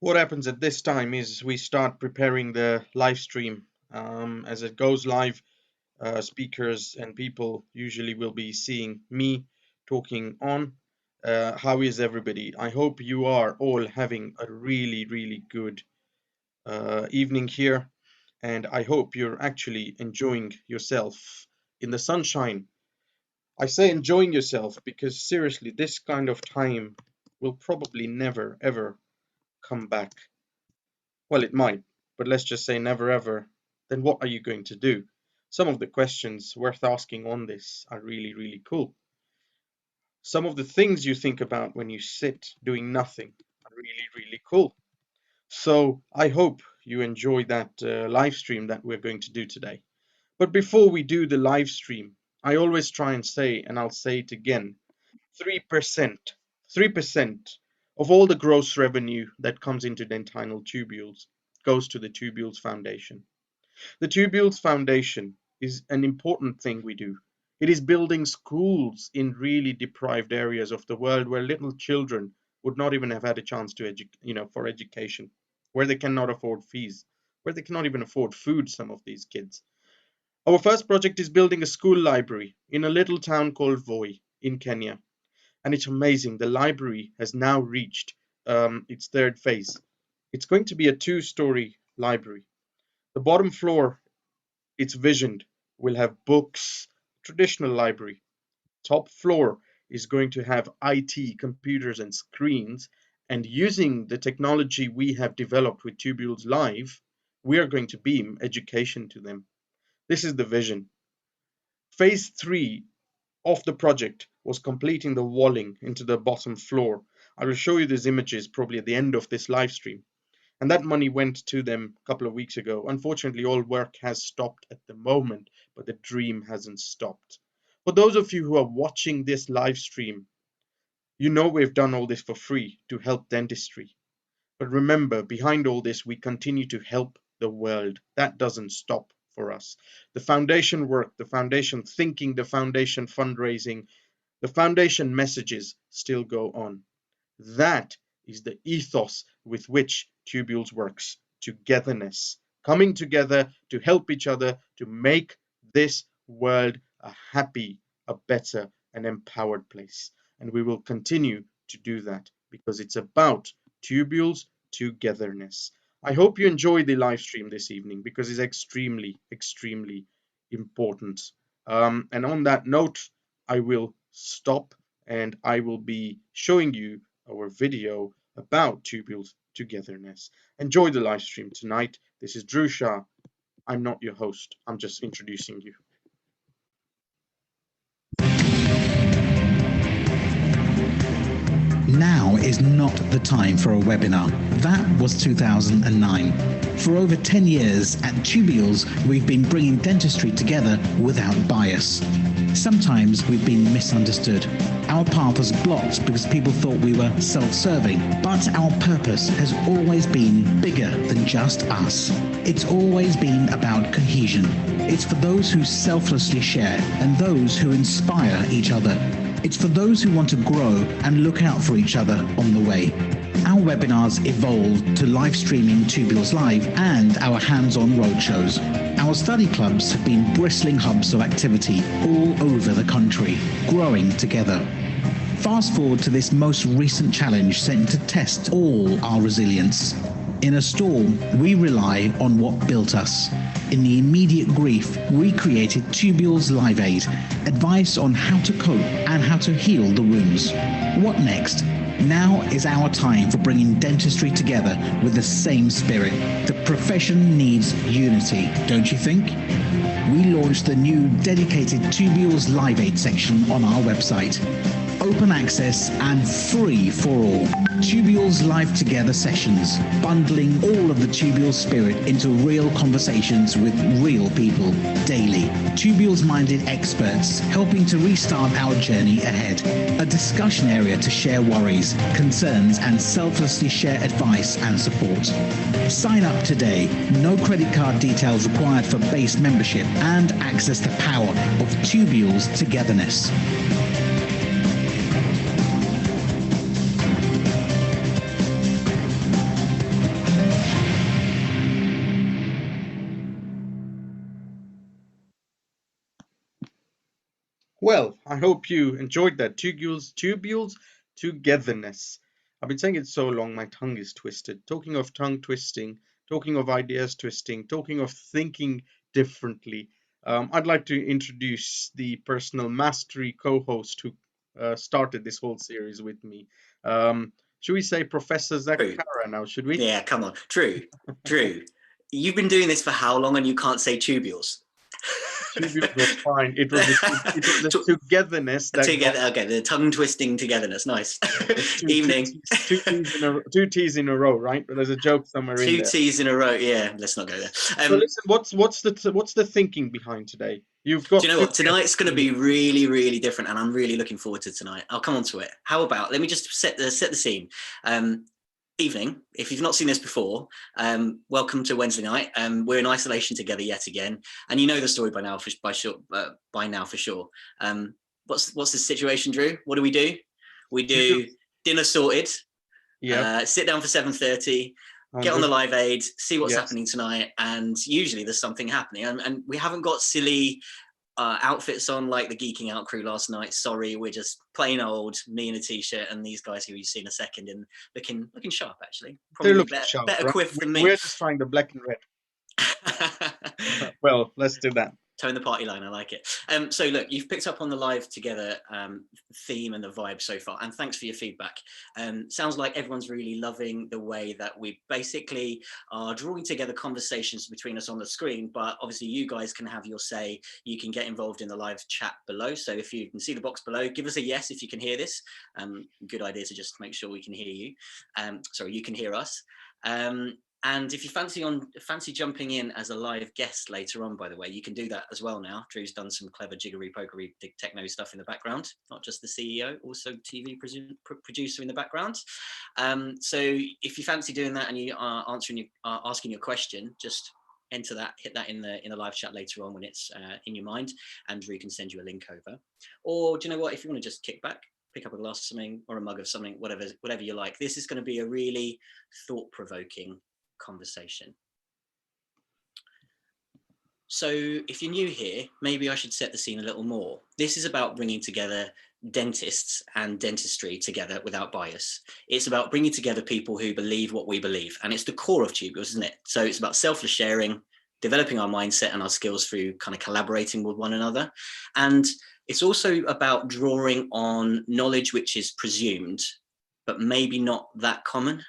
What happens at this time is we start preparing the live stream. As it goes live, speakers and people usually will be seeing me talking on. How is everybody? I hope you are all having a really, really good evening here, and I hope you're actually enjoying yourself in the sunshine. I say enjoying yourself because seriously, this kind of time will probably never ever come back. Well, it might, but let's just say never ever. Then what are you going to do? Some of the questions worth asking on this are really, really cool. Some of the things you think about when you sit doing nothing are really, really cool. So I hope you enjoy that live stream that we're going to do today. But before we do the live stream, I always try and say, and I'll say it again, 3%, 3% of all the gross revenue that comes into dentinal tubules goes to the Tubules Foundation. The Tubules Foundation is an important thing we do. It is building schools in really deprived areas of the world where little children would not even have had a chance to for education, where they cannot afford fees, where they cannot even afford food, some of these kids. Our first project is building a school library in a little town called Voi in Kenya. And it's amazing. The library has now reached its third phase. It's going to be a two-story library. The bottom floor, it's visioned, will have books, traditional library. Top floor is going to have IT, computers, and screens. And using the technology we have developed with Tubules Live, we are going to beam education to them. This is the vision. Phase three of the project was completing the walling into the bottom floor. I will show you these images probably at the end of this live stream. And that money went to them a couple of weeks ago. Unfortunately, all work has stopped at the moment, but the dream hasn't stopped. For those of you who are watching this live stream, you know we've done all this for free to help dentistry. But remember, behind all this, we continue to help the world. That doesn't stop for us. The foundation work, the foundation thinking, the foundation fundraising, the foundation messages still go on. That is the ethos with which Tubules works. Togetherness. Coming together to help each other to make this world a happy, a better, and empowered place. And we will continue to do that because it's about Tubules togetherness. I hope you enjoy the live stream this evening because it's extremely, extremely important. And on that note, I will stop and I will be showing you our video about tubules togetherness. Enjoy the live stream tonight. This is Drew Shah. I'm not your host. I'm just introducing you. Now is not the time for a webinar. That was 2009. For over 10 years at Tubules, we've been bringing dentistry together without bias. Sometimes we've been misunderstood. Our path was blocked because people thought we were self-serving, but our purpose has always been bigger than just us. It's always been about cohesion. It's for those who selflessly share and those who inspire each other. It's for those who want to grow and look out for each other on the way. Our webinars evolved to live streaming Tubules Live and our hands-on roadshows. Our study clubs have been bristling hubs of activity all over the country, growing together. Fast forward to this most recent challenge sent to test all our resilience. In a storm, we rely on what built us. In the immediate grief, we created Tubules Live Aid, advice on how to cope and how to heal the wounds. What next? Now is our time for bringing dentistry together with the same spirit. The profession needs unity, don't you think? We launched the new dedicated Tubules Live Aid section on our website. Open access and free for all. Tubules Live Together sessions, bundling all of the Tubules spirit into real conversations with real people daily. Tubules-minded experts helping to restart our journey ahead. A discussion area to share worries, concerns, and selflessly share advice and support. Sign up today. No credit card details required for base membership and access the power of Tubules togetherness. Well, I hope you enjoyed that. Tubules, togetherness. I've been saying it so long, my tongue is twisted. Talking of tongue twisting, talking of ideas twisting, talking of thinking differently, I'd like to introduce the personal mastery co host who started this whole series with me. Should we say Professor Zak True. Kara now, should we? Yeah, come on. Drew, you've been doing this for how long and you can't say tubules? Tubules was fine. It was the togetherness that got. Together, okay, the tongue twisting togetherness. Nice. There's Evening. two T's in a row, right? But there's a joke somewhere in Two there. T's in a row. Yeah, let's not go there. So listen, what's the thinking behind today? You've got. Do you know what? Tonight's going to be really, really different, and I'm really looking forward to tonight. I'll come on to it. How about, let me just set the scene. Evening, if you've not seen this before, welcome to Wednesday night. We're in isolation together yet again, and you know the story by now for sure. What's the situation, Drew? What do? We do dinner sorted. Yeah. Sit down for 7:30. Get on the live aid, see what's happening tonight, and usually there's something happening. And we haven't got silly outfits on like the Geeking Out crew last night. Sorry, we're just plain old, me in a t-shirt, and these guys who you've seen a second in looking sharp actually. Probably they're looking sharp, better right? quiff than me. We're just trying the black and red. Well, let's do that. Towing the party line, I like it. So look, you've picked up on the live together theme and the vibe so far, and thanks for your feedback. Sounds like everyone's really loving the way that we basically are drawing together conversations between us on the screen, but obviously you guys can have your say. You can get involved in the live chat below. So if you can see the box below, give us a yes if you can hear this. Good idea to just make sure we can hear you. Sorry, you can hear us. And if you fancy jumping in as a live guest later on, by the way, you can do that as well now. Drew's done some clever jiggery pokery techno stuff in the background, not just the CEO, also TV producer in the background. So if you fancy doing that and you are asking your question, just enter that, hit that in the live chat later on when it's in your mind, and Drew can send you a link over. Or do you know what? If you want to just kick back, pick up a glass of something or a mug of something, whatever you like. This is going to be a really thought-provoking conversation. So if you're new here, maybe I should set the scene a little more. This is about bringing together dentists and dentistry together without bias. It's about bringing together people who believe what we believe, and it's the core of Tubules, isn't it? So it's about selfless sharing, developing our mindset and our skills through kind of collaborating with one another. And it's also about drawing on knowledge which is presumed, but maybe not that common.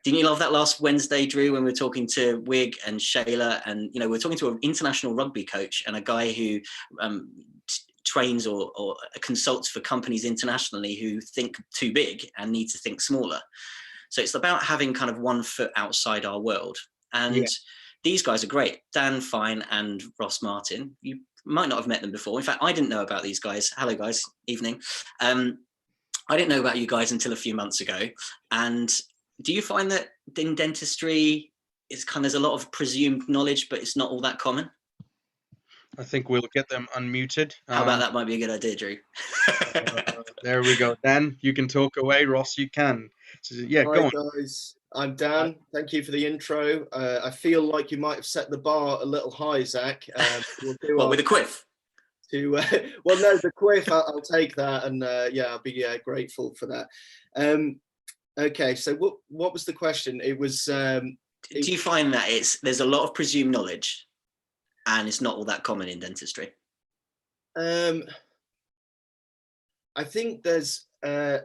Didn't you love that last Wednesday, Drew, when we were talking to Wig and Shayla, and we're talking to an international rugby coach and a guy who trains or consults for companies internationally who think too big and need to think smaller. So it's about having kind of 1 foot outside our world. And these guys are great. Dan Fine and Ross Martin. You might not have met them before. In fact, I didn't know about these guys. Hello, guys. Evening. I didn't know about you guys until a few months ago. And do you find that in dentistry, there's a lot of presumed knowledge, but it's not all that common? I think we'll get them unmuted. How about that might be a good idea, Drew? There we go. Dan, you can talk away. Ross, you can. So, yeah, Hi, go on. guys. I'm Dan. Thank you for the intro. I feel like you might have set the bar a little high, Zach. We'll do with a quiff? Well, no, the quiff, I'll take that. And I'll be grateful for that. Okay, so what was the question? It was... do you find that there's a lot of presumed knowledge and it's not all that common in dentistry? I think there's a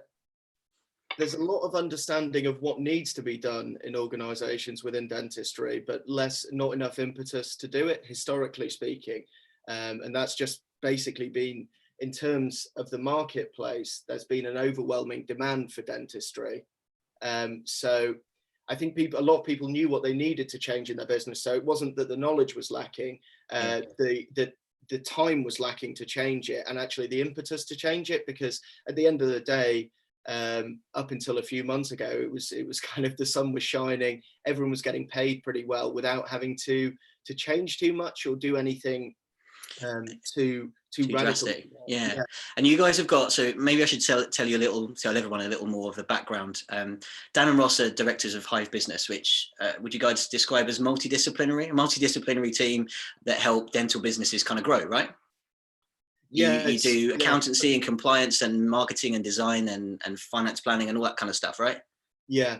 lot of understanding of what needs to be done in organizations within dentistry, but not enough impetus to do it, historically speaking. And that's just basically been, in terms of the marketplace, there's been an overwhelming demand for dentistry. So I think a lot of people knew what they needed to change in their business. So it wasn't that the knowledge was lacking, the time was lacking to change it, and actually the impetus to change it, because at the end of the day, up until a few months ago, it was kind of the sun was shining, everyone was getting paid pretty well without having to change too much or do anything too drastic. Yeah. And you guys have got, so maybe I should tell everyone a little more of the background. Dan and Ross are directors of Hive Business, which would you guys describe as a multidisciplinary team that help dental businesses kind of grow, right? You do accountancy and compliance and marketing and design and finance planning and all that kind of stuff, right? Yeah.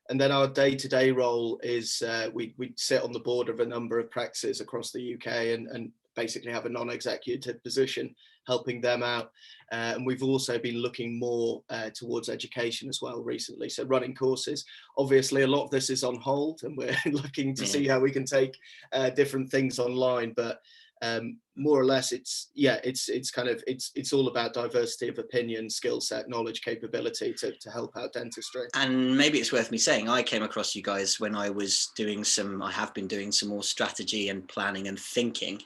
And then our day-to-day role is we sit on the board of a number of practices across the UK and basically have a non-executive position helping them out. And we've also been looking more towards education as well recently. So running courses. Obviously, a lot of this is on hold and we're looking to see how we can take different things online. But more or less, it's all about diversity of opinion, skill set, knowledge, capability to help out dentistry. And maybe it's worth me saying, I came across you guys when I have been doing some more strategy and planning and thinking.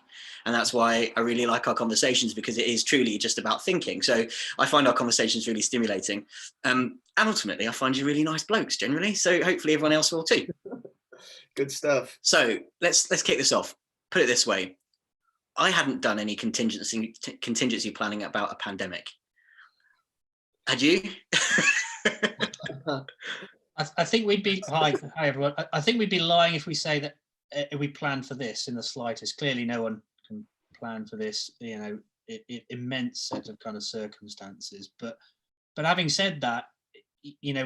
And that's why I really like our conversations, because it is truly just about thinking. So I find our conversations really stimulating. And ultimately, I find you really nice blokes generally. So hopefully everyone else will too. Good stuff. So let's kick this off. Put it this way. I hadn't done any contingency planning about a pandemic. Had you? I think we'd be hi everyone. I think we'd be lying if we say that we planned for this in the slightest. Clearly, no one can plan for this. Immense set of kind of circumstances. But having said that,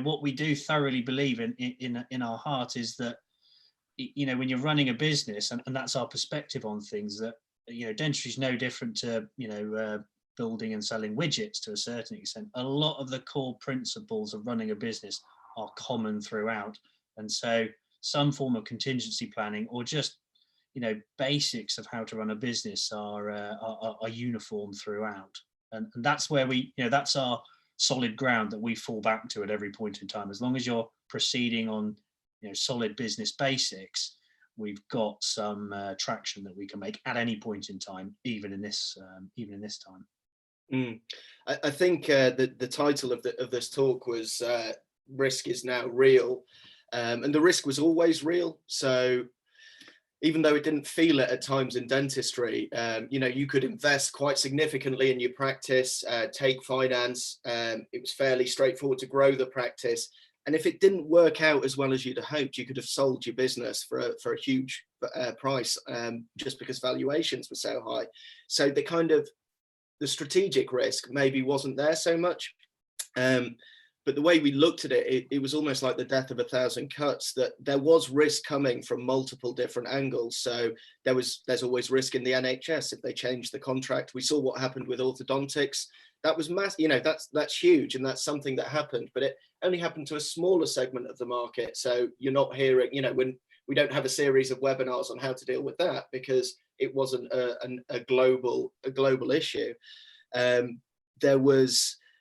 what we do thoroughly believe in our heart is that when you're running a business, and that's our perspective on things, that dentistry is no different to building and selling widgets to a certain extent. A lot of the core principles of running a business are common throughout, and so some form of contingency planning or just basics of how to run a business are uniform throughout, and that's where that's our solid ground that we fall back to at every point in time. As long as you're proceeding on solid business basics, we've got some traction that we can make at any point in time, even in this time. I think the title of this talk was "Risk is Now Real," and the risk was always real. So even though it didn't feel it at times in dentistry, you could invest quite significantly in your practice, take finance. It was fairly straightforward to grow the practice. And if it didn't work out as well as you'd have hoped, you could have sold your business for a huge price just because valuations were so high. So the strategic risk maybe wasn't there so much. But the way we looked at it, it was almost like the death of a thousand cuts, that there was risk coming from multiple different angles. So there's always risk in the NHS if they change the contract. We saw what happened with orthodontics. That was that's huge, and that's something that happened, but it only happened to a smaller segment of the market. So you're not hearing, when we don't have a series of webinars on how to deal with that because it wasn't a global issue.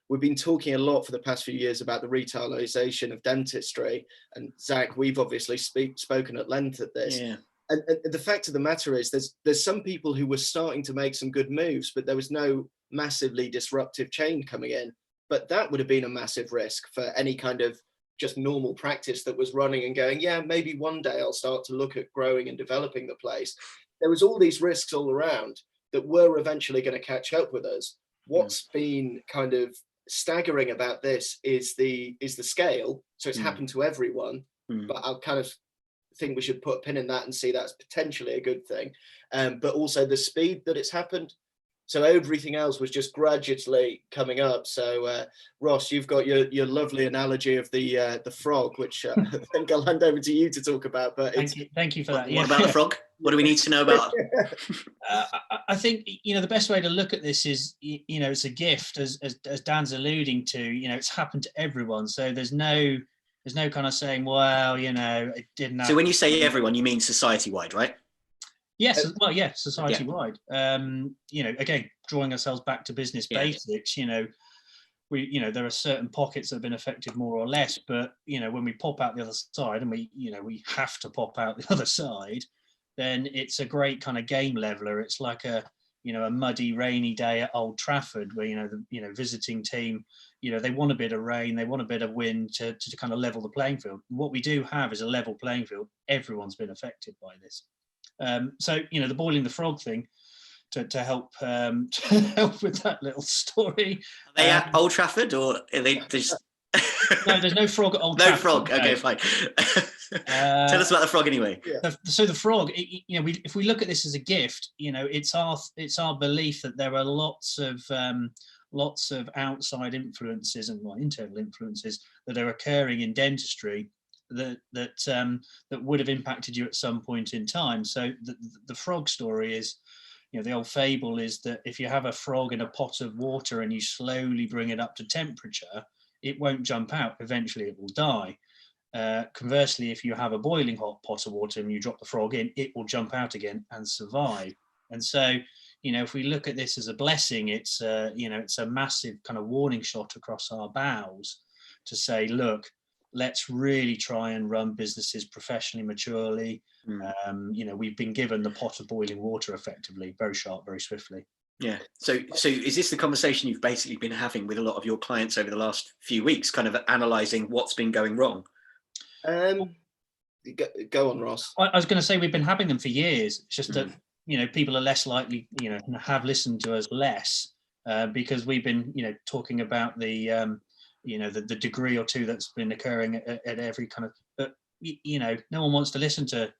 We've been talking a lot for the past few years about the retailization of dentistry, and Zach, we've obviously spoken at length at this. Yeah. And the fact of the matter is there's some people who were starting to make some good moves, but there was no massively disruptive chain coming in. But that would have been a massive risk for any kind of just normal practice that was running and going, yeah, maybe one day I'll start to look at growing and developing the place. There was all these risks all around that were eventually going to catch up with us. What's been kind of staggering about this is the scale. So it's happened to everyone, but I'll kind of think we should put a pin in that and see that's potentially a good thing. But also the speed that it's happened. So everything else was just gradually coming up. So Ross, you've got your lovely analogy of the frog, which I think I'll hand over to you to talk about. But thank you for that. What about the frog? What do we need to know about? I think the best way to look at this is it's a gift, as Dan's alluding to. It's happened to everyone, so there's no kind of saying, well, it didn't happen. So when you say everyone, you mean society-wide, right? Yes, well, yeah, society-wide. Again, drawing ourselves back to business basics, there are certain pockets that have been affected more or less, but when we pop out the other side, and we have to pop out the other side, then it's a great kind of game leveler. It's like a muddy, rainy day at Old Trafford, where the visiting team, they want a bit of rain, they want a bit of wind to kind of level the playing field. And what we do have is a level playing field. Everyone's been affected by this. So the boiling the frog thing to help with that little story. Are they at Old Trafford, or are they just? No, there's no frog at Old No Trafford. frog. Okay, fine. Tell us about the frog anyway. So the frog, if we look at this as a gift, it's our belief that there are lots of outside influences and internal influences that are occurring in dentistry that would have impacted you at some point in time. So the frog story is, the old fable is that if you have a frog in a pot of water and you slowly bring it up to temperature, it won't jump out. Eventually, it will die. Conversely, if you have a boiling hot pot of water and you drop the frog in, it will jump out again and survive. And so, if we look at this as a blessing, it's a massive kind of warning shot across our bows to say, look, let's really try and run businesses professionally, maturely. We've been given the pot of boiling water effectively, very sharp, very swiftly. Yeah. So is this the conversation you've basically been having with a lot of your clients over the last few weeks, kind of analysing what's been going wrong? Go on, Ross. I was going to say we've been having them for years. It's just that people are less likely, have listened to us less because we've been, talking about the the degree or two that's been occurring at every kind of. But no one wants to listen to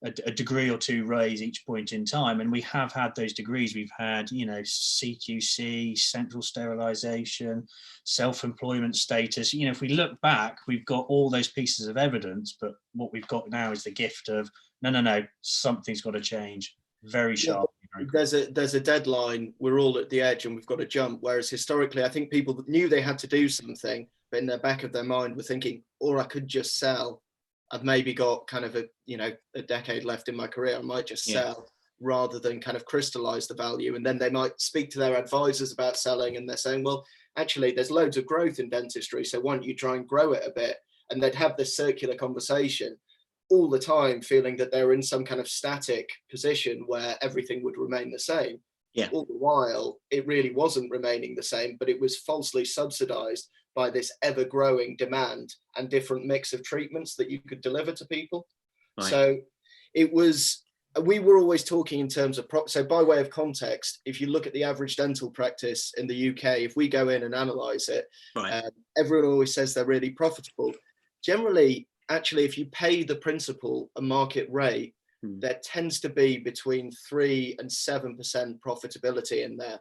a degree or two raise each point in time, and we have had those degrees. We've had CQC, central sterilisation, self-employment status. If we look back, we've got all those pieces of evidence, but what we've got now is the gift of no, something's got to change very sharp. There's a deadline. We're all at the edge and we've got to jump. Whereas historically, I think people knew they had to do something, but in the back of their mind were thinking, or I could just sell. I've maybe got kind of a decade left in my career. I might just sell rather than kind of crystallize the value. And then they might speak to their advisors about selling, and they're saying, well, actually, there's loads of growth in dentistry, so why don't you try and grow it a bit? And they'd have this circular conversation all the time, feeling that they're in some kind of static position where everything would remain the same. Yeah. All the while, it really wasn't remaining the same, but it was falsely subsidized by this ever-growing demand and different mix of treatments that you could deliver to people. Right. So we were always talking in terms of, so by way of context, if you look at the average dental practice in the UK, if we go in and analyse it, everyone always says they're really profitable. Generally, actually, if you pay the principal a market rate, there tends to be between 3 and 7% profitability in there,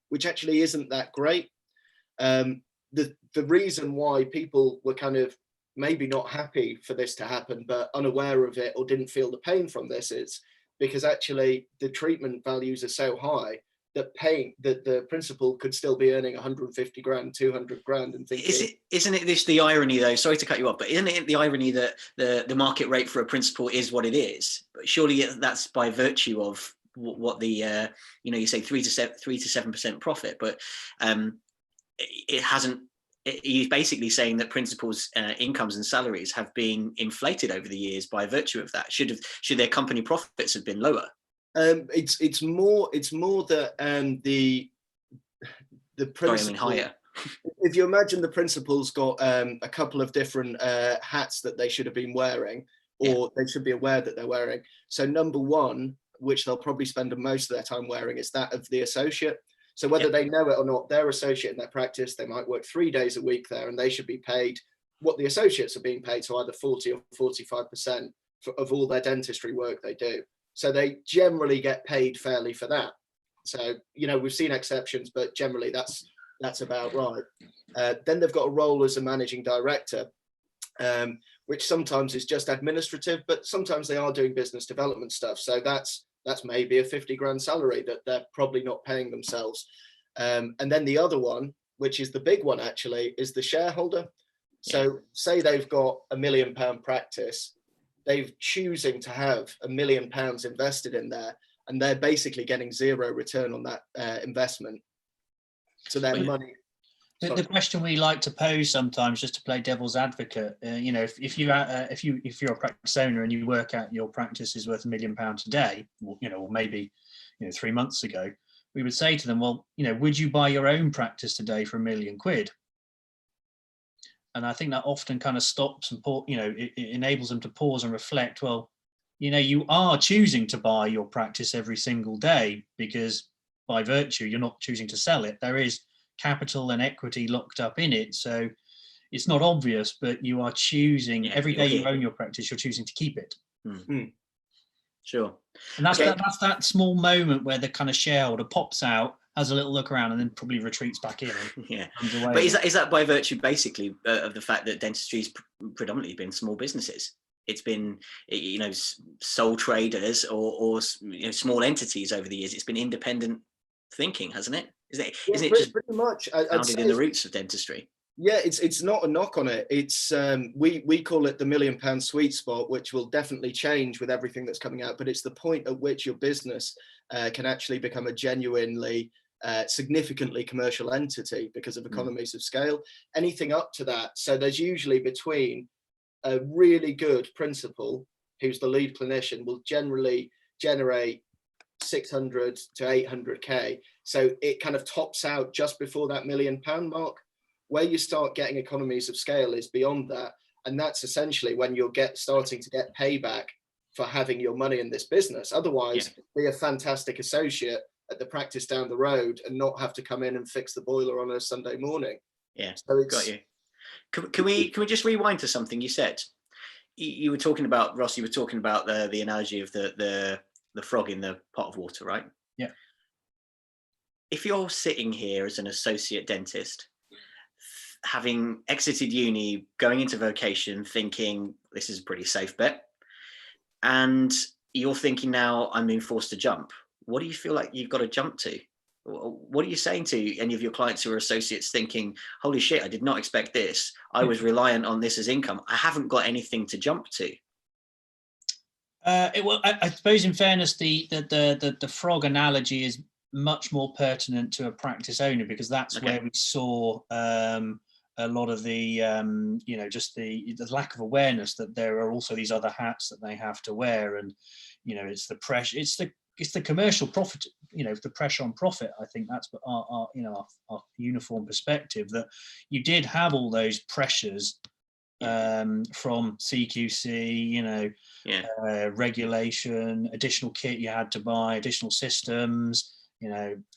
which actually isn't that great. The reason why people were kind of maybe not happy for this to happen, but unaware of it or didn't feel the pain from this, is because actually the treatment values are so high that the principal could still be earning 150 grand, 200 grand, and thinking. Isn't it this the irony though? Sorry to cut you off, but isn't it the irony that the market rate for a principal is what it is? But surely that's by virtue of what the you say 3 to 7% profit, but it hasn't. He's basically saying that principals' incomes and salaries have been inflated over the years by virtue of that. Should their company profits have been lower? It's more that the principal. Sorry, I mean higher. If you imagine the principal's got a couple of different hats that they should have been wearing, or they should be aware that they're wearing. So number one, which they'll probably spend most of their time wearing, is that of the associate. So whether they know it or not, they're associate in their practice. They might work 3 days a week there, and they should be paid what the associates are being paid, so either 40 or 45% of all their dentistry work they do. So they generally get paid fairly for that. So, we've seen exceptions, but generally that's about right. Then they've got a role as a managing director, which sometimes is just administrative, but sometimes they are doing business development stuff. So that's maybe a 50 grand salary that they're probably not paying themselves. And then the other one, which is the big one actually, is the shareholder. So say they've got £1 million practice, they're choosing to have £1 million invested in there, and they're basically getting zero return on that investment. So their money. The question we like to pose sometimes, just to play devil's advocate, if you're a practice owner and you work out your practice is worth £1 million a day, or maybe 3 months ago, we would say to them, well, would you buy your own practice today for £1 million? And I think that often kind of stops and it enables them to pause and reflect. Well, you are choosing to buy your practice every single day because by virtue you're not choosing to sell it. There is capital and equity locked up in it. So, it's not obvious, but you are choosing every day you here. own your practice, you're choosing to keep it. Sure. And that's that small moment where the kind of shareholder pops out, has a little look around, and then probably retreats back in. And runs away. But is that by virtue basically of the fact that dentistry's predominantly been small businesses? It's been, you know, sole traders or you know, small entities over the years. It's been independent thinking, hasn't it? Isn't it just pretty much founded in the roots of dentistry? Yeah, it's not a knock on it. It's we call it the £1 million sweet spot, which will definitely change with everything that's coming out. But it's the point at which your business can actually become a genuinely significantly commercial entity because of economies of scale. Anything up to that, so there's usually between a really good principal, who's the lead clinician, will generally generate 600 to 800k. So it kind of tops out just before that £1 million mark. Where you start getting economies of scale is beyond that, and that's essentially when you're starting to get payback for having your money in this business. Otherwise, be a fantastic associate at the practice down the road and not have to come in and fix the boiler on a Sunday morning. Yeah, so got you. Can we just rewind to something you said? You were talking about, Ross, you were talking about the analogy of the frog in the pot of water, right? Yeah. If you're sitting here as an associate dentist, having exited uni, going into vocation, thinking this is a pretty safe bet, and you're thinking now I'm being forced to jump, what do you feel like you've got to jump to? What are you saying to any of your clients who are associates thinking, holy shit, I did not expect this. I was reliant on this as income. I haven't got anything to jump to. I suppose in fairness, the frog analogy is much more pertinent to a practice owner, because that's where we saw a lot of the just the lack of awareness that there are also these other hats that they have to wear, and it's the pressure, it's the commercial profit, the pressure on profit. I think that's our uniform perspective, that you did have all those pressures from CQC, regulation, additional kit you had to buy, additional systems,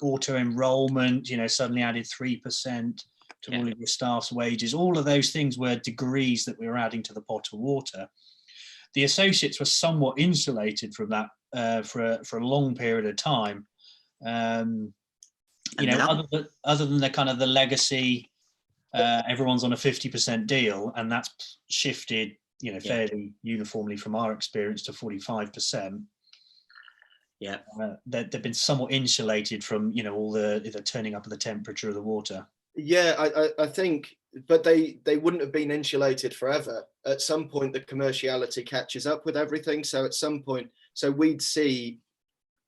auto enrollment, suddenly added 3% to all of your staff's wages. All of those things were degrees that we were adding to the pot of water. The associates were somewhat insulated from that for a long period of time. Other than the kind of the legacy, everyone's on a 50% deal, and that's shifted, fairly uniformly from our experience to 45%. They've been somewhat insulated from, all the turning up of the temperature of the water. I think, but they wouldn't have been insulated forever. At some point, the commerciality catches up with everything. So at some point, we'd see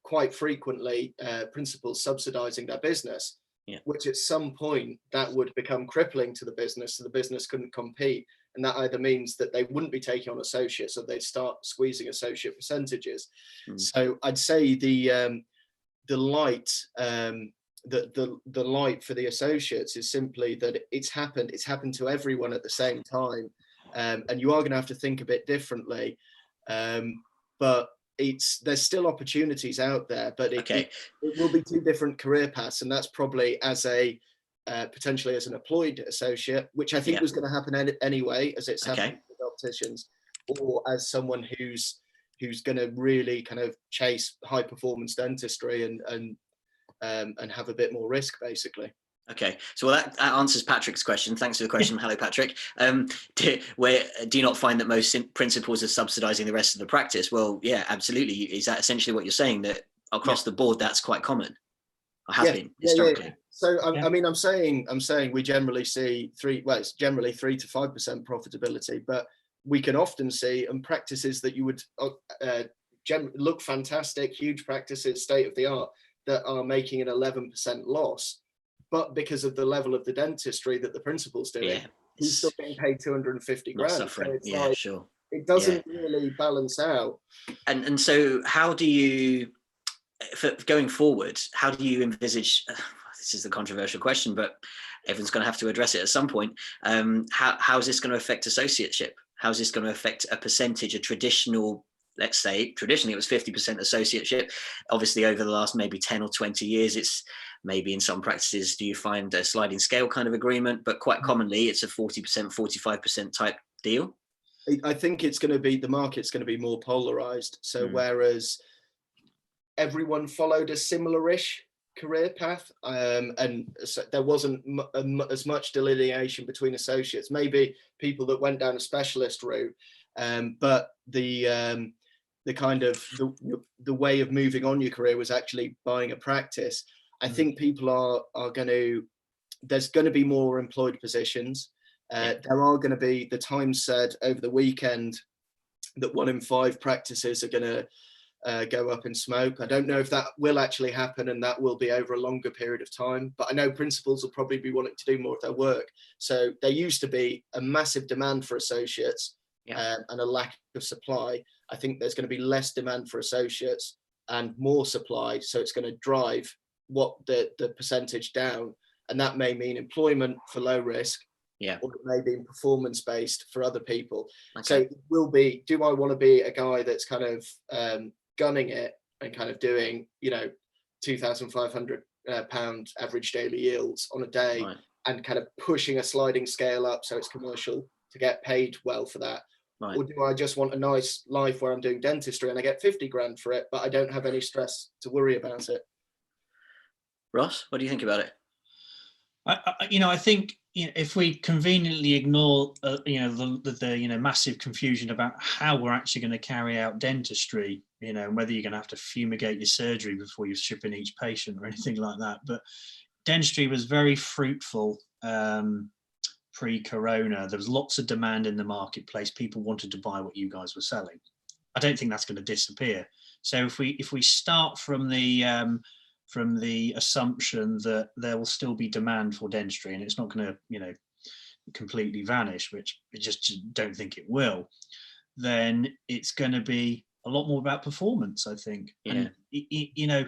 quite frequently principals subsidizing their business, which at some point that would become crippling to the business, so the business couldn't compete. And that either means that they wouldn't be taking on associates, or they'd start squeezing associate percentages. So I'd say the light, the light for the associates is simply that it's happened to everyone at the same time, and you are going to have to think a bit differently, but there's still opportunities out there, but it will be two different career paths, and that's probably as a potentially as an employed associate, which I think was going to happen anyway, as it's happened with opticians, or as someone who's going to really kind of chase high performance dentistry and have a bit more risk, basically. Okay, so that answers Patrick's question. Thanks for the question. Hello, Patrick. Do you not find that most principals are subsidising the rest of the practice? Well, yeah, absolutely. Is that essentially what you're saying, that across the board that's quite common, or has been historically? Yeah. So I mean, I'm saying we generally see it's generally 3 to 5% profitability, but we can often see practices that you would look fantastic, huge practices, state of the art, that are making an 11% loss, but because of the level of the dentistry that the principal's doing, he's still getting paid 250 grand. Suffering. So Sure. It doesn't really balance out. And so how do you, for going forward, how do you envisage, this is the controversial question, but everyone's going to have to address it at some point. How is this going to affect associateship? How is this going to affect a percentage, a traditional, let's say, traditionally it was 50% associateship. Obviously, over the last maybe 10 or 20 years, it's Maybe in some practices, do you find a sliding scale kind of agreement? But quite commonly, it's a 40%, 45% type deal. I think it's going to be, the market's going to be more polarized. So whereas everyone followed a similar-ish career path, and so there wasn't as much delineation between associates, maybe people that went down a specialist route, but the kind of the way of moving on your career was actually buying a practice. I think people are going to, there's going to be more employed positions. There are going to be, the Times said over the weekend that 1 in 5 practices are going to go up in smoke. I don't know if that will actually happen, and that will be over a longer period of time, but I know principals will probably be wanting to do more of their work. So there used to be a massive demand for associates and a lack of supply. I think there's going to be less demand for associates and more supply, so it's going to drive what the percentage down, and that may mean employment for low risk, or it may be performance based for other people. So it will be, do I want to be a guy that's kind of gunning it and kind of doing, you know, £2,500 average daily yields on a day, and kind of pushing a sliding scale up so it's commercial to get paid well for that? Or do I just want a nice life where I'm doing dentistry and I get 50 grand for it, but I don't have any stress to worry about it? Ross, what do you think about it? I think, you know, if we conveniently ignore, the massive confusion about how we're actually going to carry out dentistry, you know, whether you're going to have to fumigate your surgery before you ship in each patient or anything like that. But dentistry was very fruitful pre-corona. There was lots of demand in the marketplace. People wanted to buy what you guys were selling. I don't think that's going to disappear. So if we start from the assumption that there will still be demand for dentistry and it's not going to, you know, completely vanish, which I just don't think it will, then it's going to be a lot more about performance, I think. And you know,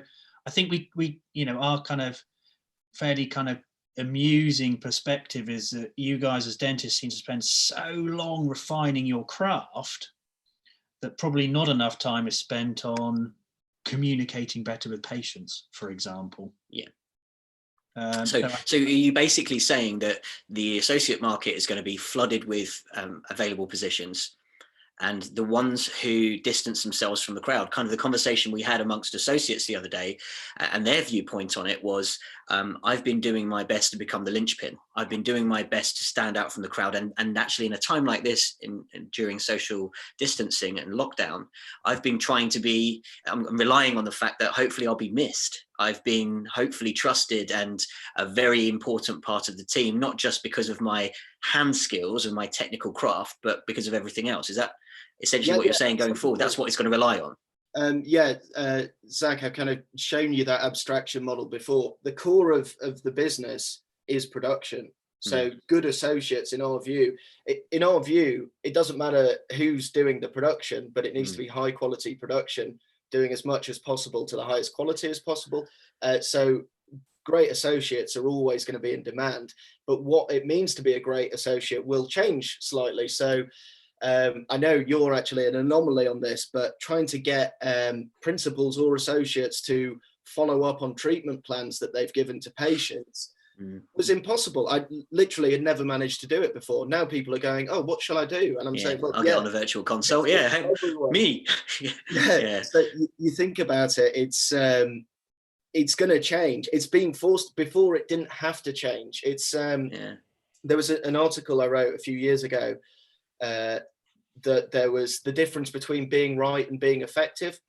I think we you know, our kind of fairly kind of amusing perspective is that you guys as dentists seem to spend so long refining your craft that probably not enough time is spent on communicating better with patients, for example. So are you basically saying that the associate market is going to be flooded with available positions, and the ones who distance themselves from the crowd, kind of the conversation we had amongst associates the other day, and their viewpoint on it was, I've been doing my best to become the linchpin. I've been doing my best to stand out from the crowd. And actually in a time like this, during social distancing and lockdown, I've been trying to be, I'm relying on the fact that hopefully I'll be missed. I've been hopefully trusted and a very important part of the team, not just because of my hand skills and my technical craft, but because of everything else. Is that essentially what you're saying going forward? That's what it's going to rely on. Zach, I've kind of shown you that abstraction model before. The core of the business is production. So good associates, in our view, it doesn't matter who's doing the production, but it needs to be high quality production, doing as much as possible to the highest quality as possible. So great associates are always going to be in demand, but what it means to be a great associate will change slightly. So I know you're actually an anomaly on this, but trying to get principals or associates to follow up on treatment plans that they've given to patients was impossible. I literally had never managed to do it before. Now people are going, oh, what shall I do? And I'm saying, well, I'll get on a virtual consult. Yeah, me. So you think about it, it's going to change. It's being forced. Before it didn't have to change. It's there was an article I wrote a few years ago that there was the difference between being right and being effective.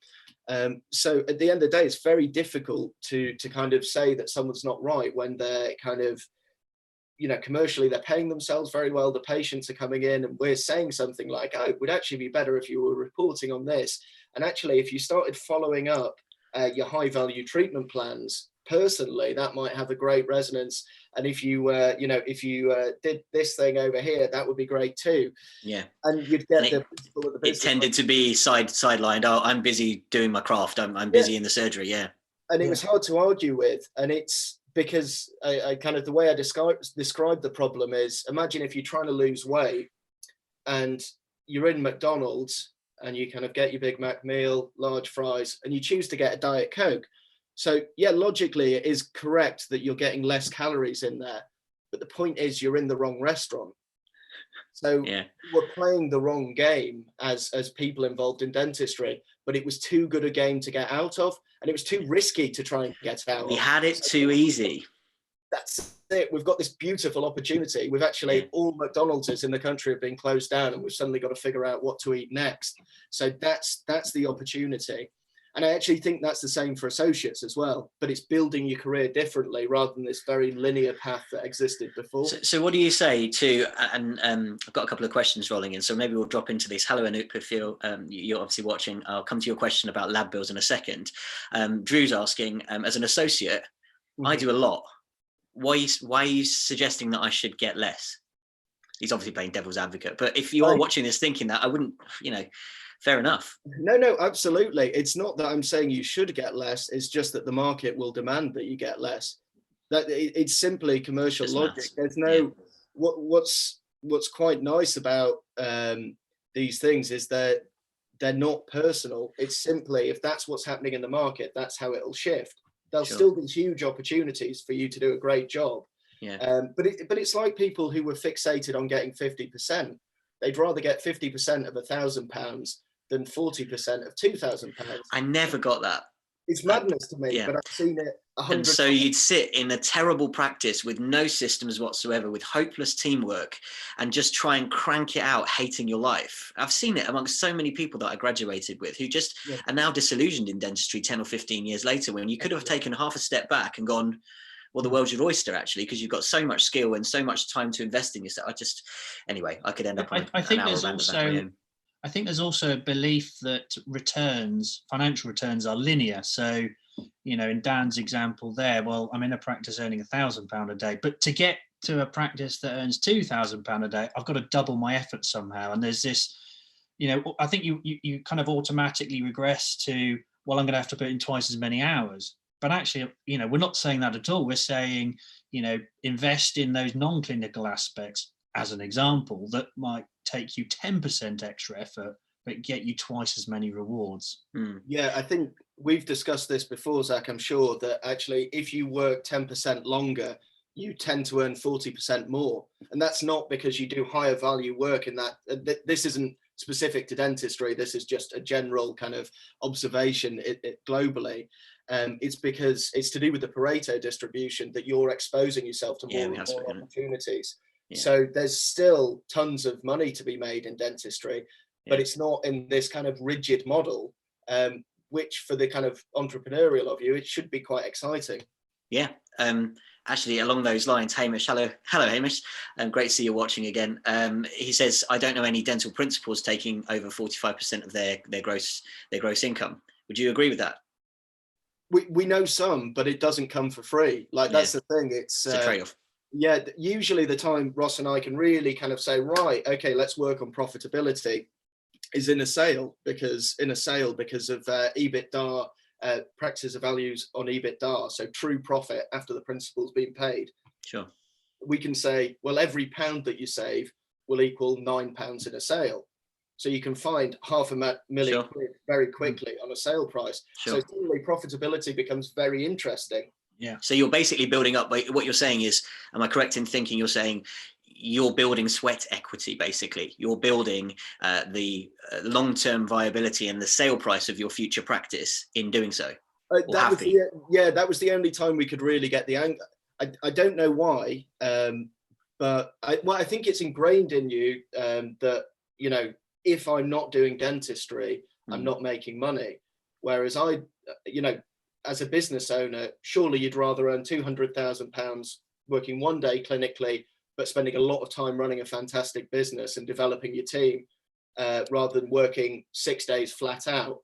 So at the end of the day, it's very difficult to kind of say that someone's not right when they're kind of, you know, commercially they're paying themselves very well. The patients are coming in and we're saying something like, oh, it would actually be better if you were reporting on this. And actually, if you started following up your high value treatment plans personally, that might have a great resonance. And if you did this thing over here, that would be great too. Yeah. And you'd get the principle of the business. It tended to be sidelined. Oh, I'm busy doing my craft. I'm busy in the surgery. Yeah. And it was hard to argue with. And it's because I kind of, the way I describe the problem is, imagine if you're trying to lose weight and you're in McDonald's and you kind of get your Big Mac meal, large fries, and you choose to get a Diet Coke. So yeah, logically it is correct that you're getting less calories in there, but the point is you're in the wrong restaurant. So we're playing the wrong game as people involved in dentistry, but it was too good a game to get out of, and it was too risky to try and get out of. We had it too easy. That's it. We've got this beautiful opportunity. We've actually, all McDonald's in the country have been closed down, and we've suddenly got to figure out what to eat next. So that's the opportunity. And I actually think that's the same for associates as well, but it's building your career differently rather than this very linear path that existed before. So what do you say to, and I've got a couple of questions rolling in, so maybe we'll drop into these. Hello, Anoop, if you're obviously watching. I'll come to your question about lab bills in a second. Drew's asking, as an associate, I do a lot. Why are you suggesting that I should get less? He's obviously playing devil's advocate, but if you are watching this thinking that, I wouldn't, fair enough. No, absolutely. It's not that I'm saying you should get less. It's just that the market will demand that you get less. That it's simply commercial logic. Maths. There's no what's quite nice about these things is that they're not personal. It's simply, if that's what's happening in the market, that's how it'll shift. There'll still be huge opportunities for you to do a great job. But it's like people who were fixated on getting 50%. They'd rather get 50% of £1,000 than 40% of £2,000. I never got that. It's madness to me, but I've seen it 100 And so you'd sit in a terrible practice with no systems whatsoever, with hopeless teamwork, and just try and crank it out, hating your life. I've seen it amongst so many people that I graduated with who just are now disillusioned in dentistry 10 or 15 years later, when you could have taken half a step back and gone, well, the world's your oyster, actually, because you've got so much skill and so much time to invest in yourself. I could end up on an hour roundabout. I think there's also a belief that financial returns are linear. So, in Dan's example there, well, I'm in a practice earning £1,000 a day, but to get to a practice that earns £2,000 a day, I've got to double my effort somehow. And there's this, I think you kind of automatically regress to, well, I'm going to have to put in twice as many hours. But actually, we're not saying that at all. We're saying, invest in those non-clinical aspects, as an example, that might take you 10% extra effort, but get you twice as many rewards. Yeah, I think we've discussed this before, Zach. I'm sure that actually, if you work 10% longer, you tend to earn 40% more. And that's not because you do higher value work in that. This isn't specific to dentistry. This is just a general kind of observation globally. It's because it's to do with the Pareto distribution that you're exposing yourself to more and more opportunities. So there's still tons of money to be made in dentistry, but it's not in this kind of rigid model, which for the kind of entrepreneurial of you, it should be quite exciting. Yeah. Actually, along those lines, Hamish, hello, Hamish. Great to see you watching again. He says, I don't know any dental principals taking over 45% of their gross income. Would you agree with that? We know some, but it doesn't come for free. That's the thing. It's a trade-off. Yeah, usually the time Ross and I can really kind of say, right, okay, let's work on profitability is in a sale because of EBITDA, practices of values on EBITDA, so true profit after the principal's been paid. Sure. We can say, well, every £1 that you save will equal £9 in a sale. So you can find £500,000 quid very quickly on a sale price. So suddenly profitability becomes very interesting. Yeah. So you're basically building up, what you're saying is, am I correct in thinking you're saying you're building sweat equity, basically? You're building the long-term viability and the sale price of your future practice in doing so? That was the only time we could really get the angle. I don't know why, but I think it's ingrained in you that, if I'm not doing dentistry, I'm not making money. Whereas as a business owner, surely you'd rather earn £200,000 working one day clinically, but spending a lot of time running a fantastic business and developing your team, rather than working 6 days flat out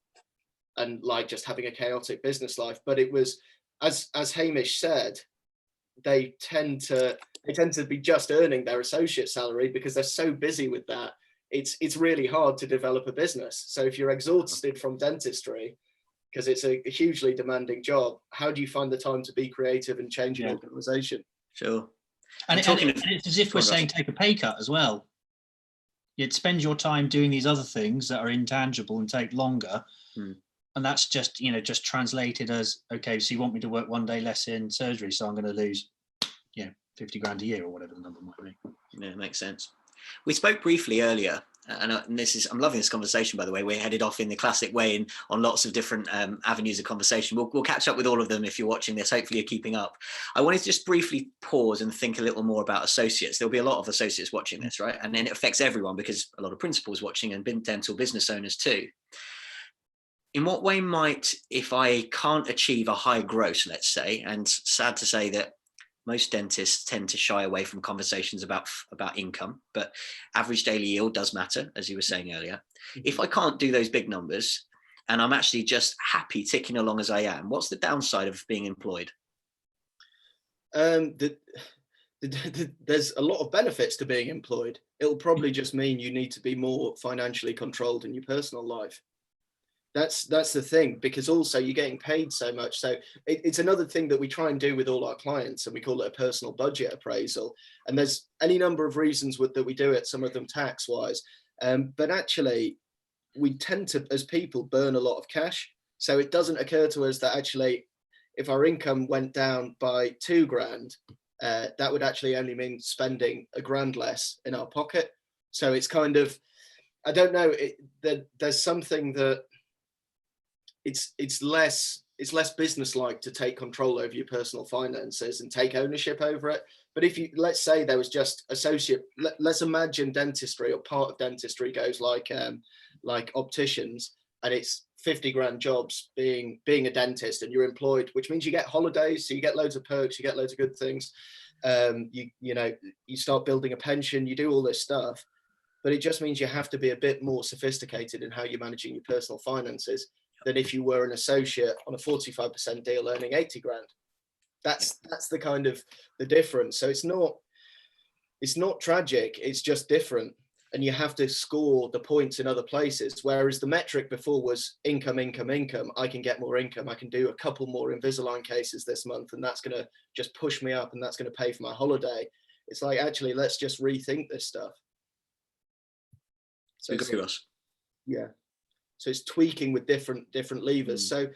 and just having a chaotic business life. But it was, as Hamish said, they tend to be just earning their associate salary because they're so busy with that. It's really hard to develop a business. So if you're exhausted from dentistry, because it's a hugely demanding job, how do you find the time to be creative and change an organization? Sure. And it's as if we're saying take a pay cut as well. You'd spend your time doing these other things that are intangible and take longer. And and that's just, you know, just translated as, okay, so you want me to work one day less in surgery, so I'm going to lose, you know, 50 grand a year or whatever the number might be. Yeah, makes sense. We spoke briefly earlier, and I'm loving this conversation, by the way. We're headed off in the classic way on lots of different avenues of conversation. We'll catch up with all of them if you're watching this. Hopefully you're keeping up. I wanted to just briefly pause and think a little more about associates. There'll be a lot of associates watching this, right? And then it affects everyone because a lot of principals watching and dental business owners too. In what way might, if I can't achieve a high gross, let's say, and sad to say that most dentists tend to shy away from conversations about income, but average daily yield does matter, as you were saying earlier. If I can't do those big numbers and I'm actually just happy ticking along as I am, what's the downside of being employed? There's a lot of benefits to being employed. It'll probably just mean you need to be more financially controlled in your personal life. That's the thing, because also you're getting paid so much. So it's another thing that we try and do with all our clients, and we call it a personal budget appraisal. And there's any number of reasons that we do it, some of them tax wise. But actually, we tend to, as people, burn a lot of cash. So it doesn't occur to us that actually, if our income went down by 2 grand, that would actually only mean spending a grand less in our pocket. So it's kind of, I don't know, there's something that it's less business-like to take control over your personal finances and take ownership over it. But if you, let's say there was just associate, let's imagine dentistry, or part of dentistry goes like opticians, and it's 50 grand jobs being a dentist, and you're employed, which means you get holidays, so you get loads of perks, you get loads of good things. You start building a pension, you do all this stuff, but it just means you have to be a bit more sophisticated in how you're managing your personal finances than if you were an associate on a 45% deal earning 80 grand. That's the kind of the difference. So it's not tragic, it's just different. And you have to score the points in other places. Whereas the metric before was income. I can get more income. I can do a couple more Invisalign cases this month, and that's going to just push me up, and that's going to pay for my holiday. It's like, actually, let's just rethink this stuff. So yeah. So it's tweaking with different levers. So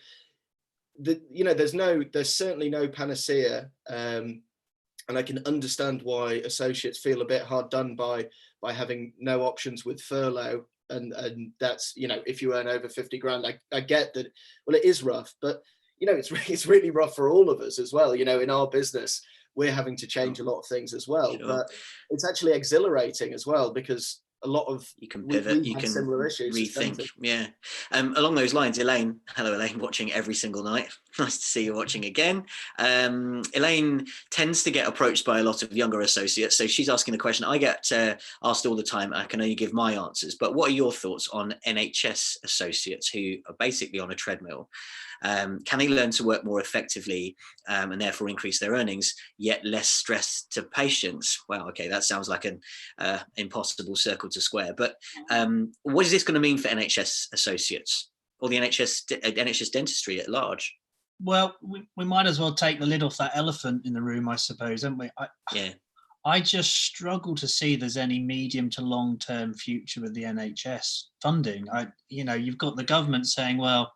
there's certainly no panacea. And I can understand why associates feel a bit hard done by having no options with furlough. And that's, if you earn over 50 grand, I get that. Well, it is rough, but it's really rough for all of us as well. In our business, we're having to change a lot of things as well, but it's actually exhilarating as well, because a lot of you can pivot, you can similar issues, rethink. Yeah. Along those lines, Elaine, hello Elaine, watching every single night. Nice to see you watching again. Elaine tends to get approached by a lot of younger associates, so she's asking the question I get asked all the time. I can only give my answers, but what are your thoughts on NHS associates who are basically on a treadmill? Can they learn to work more effectively and therefore increase their earnings, yet less stress to patients? Well, okay, that sounds like an impossible circle to square. But what is this going to mean for NHS associates or the NHS dentistry at large? Well, we might as well take the lid off that elephant in the room, I suppose, haven't we? I just struggle to see there's any medium to long-term future with the NHS funding. You've got the government saying, well,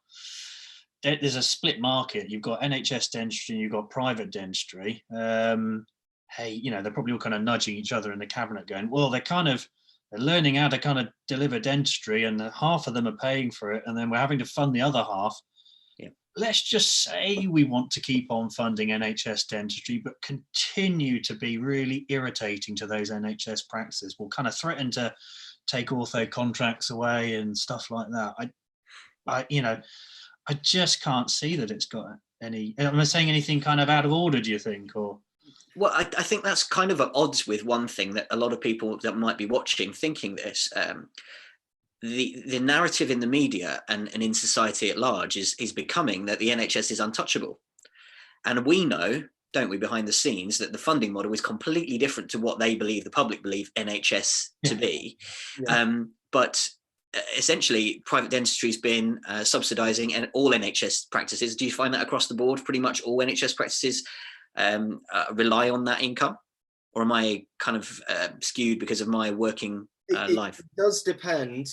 there's a split market. You've got NHS dentistry and you've got private dentistry. Hey, they're probably all kind of nudging each other in the cabinet going, well, they're learning how to kind of deliver dentistry, and half of them are paying for it, and then we're having to fund the other half. Yeah. Let's just say we want to keep on funding NHS dentistry, but continue to be really irritating to those NHS practices. We'll kind of threaten to take ortho contracts away and stuff like that. I just can't see that it's got any. Am I saying anything kind of out of order, do you think? Or well, I think that's kind of at odds with one thing that a lot of people that might be watching thinking this. The narrative in the media and in society at large is becoming that the NHS is untouchable. And we know, don't we, behind the scenes, that the funding model is completely different to what they believe, the public believe NHS to be. Yeah. But essentially, private dentistry's been subsidising and all NHS practices. Do you find that across the board? Pretty much all NHS practices rely on that income, or am I kind of skewed because of my working life? It does depend.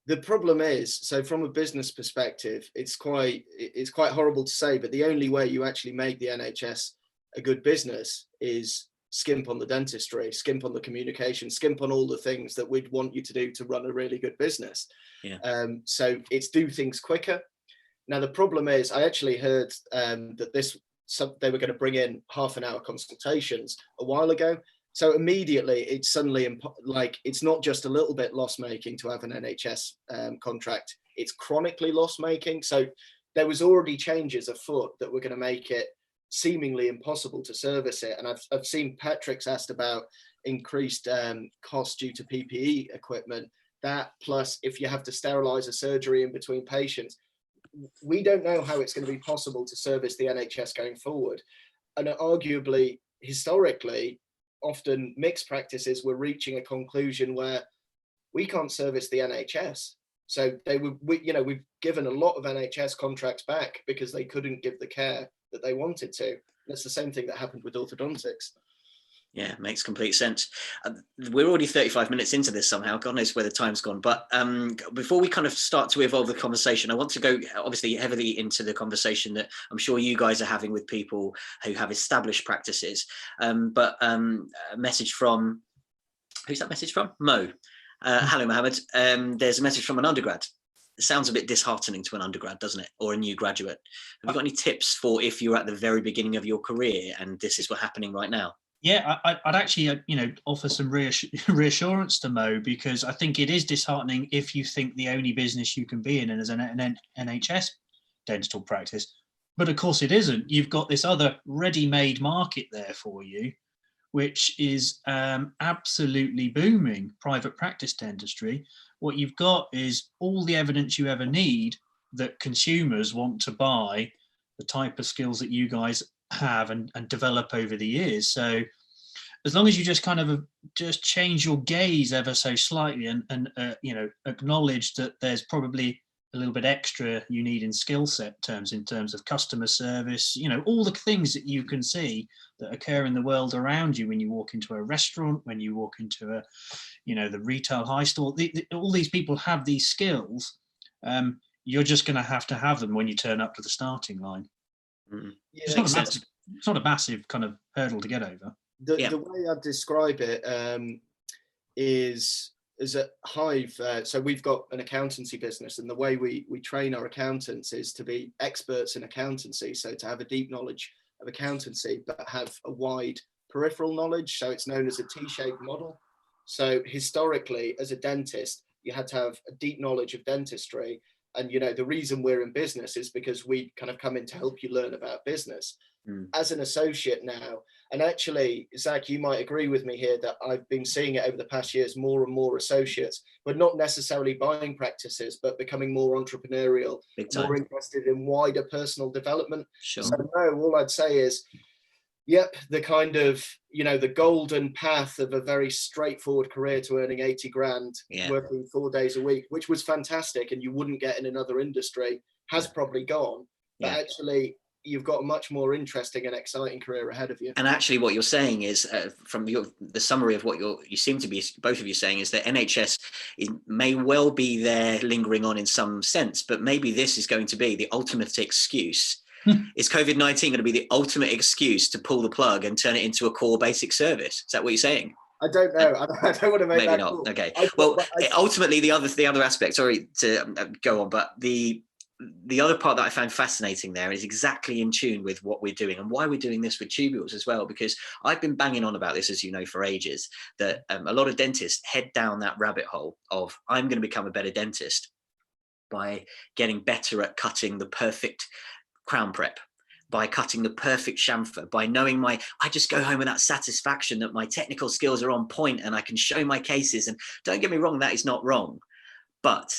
The problem is, so from a business perspective, it's quite horrible to say, but the only way you actually make the NHS a good business is skimp on the dentistry, skimp on the communication, skimp on all the things that we'd want you to do to run a really good business. Yeah. So it's do things quicker. Now, the problem is, I actually heard that they were going to bring in half-an-hour consultations a while ago. So immediately, it's suddenly like it's not just a little bit loss-making to have an NHS contract; it's chronically loss-making. So there was already changes afoot that were going to make it seemingly impossible to service it. And I've seen Patrick's asked about increased costs due to PPE equipment. That plus, if you have to sterilise a surgery in between patients, we don't know how it's going to be possible to service the NHS going forward. And arguably, historically, often mixed practices were reaching a conclusion where we can't service the NHS. So we've given a lot of NHS contracts back because they couldn't give the care that they wanted to. And it's the same thing that happened with orthodontics. Yeah, makes complete sense. We're already 35 minutes into this somehow. God knows where the time's gone. But before we kind of start to evolve the conversation, I want to go obviously heavily into the conversation that I'm sure you guys are having with people who have established practices. But a message from, who's that message from? Mo. Hello, Mohammed. There's a message from an undergrad. It sounds a bit disheartening to an undergrad, doesn't it? Or a new graduate. Have you got any tips for if you're at the very beginning of your career and this is what's happening right now? Yeah, I'd actually, offer some reassurance to Mo, because I think it is disheartening if you think the only business you can be in is an NHS dental practice. But of course it isn't. You've got this other ready-made market there for you, which is absolutely booming, private practice dentistry. What you've got is all the evidence you ever need that consumers want to buy the type of skills that you guys have and develop over the years. So as long as you just kind of just change your gaze ever so slightly and acknowledge that there's probably a little bit extra you need in skill set terms, in terms of customer service, all the things that you can see that occur in the world around you when you walk into a restaurant, when you walk into a, the retail high store, all these people have these skills. You're just going to have them when you turn up to the starting line. Mm-hmm. Yeah, it's not a massive kind of hurdle to get over. The way I describe it is at Hive. So we've got an accountancy business, and the way we train our accountants is to be experts in accountancy. So to have a deep knowledge of accountancy, but have a wide peripheral knowledge. So it's known as a T-shaped model. So historically, as a dentist, you had to have a deep knowledge of dentistry. And, the reason we're in business is because we kind of come in to help you learn about business. As an associate now, and actually, Zach, you might agree with me here that I've been seeing it over the past years, more and more associates, but not necessarily buying practices, but becoming more entrepreneurial, more interested in wider personal development. Sure. So no, all I'd say is, yep, the kind of, the golden path of a very straightforward career to earning 80 grand, working 4 days a week, which was fantastic and you wouldn't get in another industry, has probably gone. But actually, you've got a much more interesting and exciting career ahead of you. And actually what you're saying is, from the summary of what you seem to be, both of you saying, is that NHS may well be there lingering on in some sense, but maybe this is going to be the ultimate excuse. Is COVID-19 going to be the ultimate excuse to pull the plug and turn it into a core basic service? Is that what you're saying? I don't know. I don't want to make maybe that not. call. Okay. Ultimately, the other aspect. Sorry to go on, but the other part that I found fascinating there is exactly in tune with what we're doing and why we're doing this with tubules as well, because I've been banging on about this, as you know, for ages, that a lot of dentists head down that rabbit hole of, I'm going to become a better dentist by getting better at cutting the perfect crown prep, by cutting the perfect chamfer, by knowing I just go home with that satisfaction that my technical skills are on point and I can show my cases. And don't get me wrong, that is not wrong. But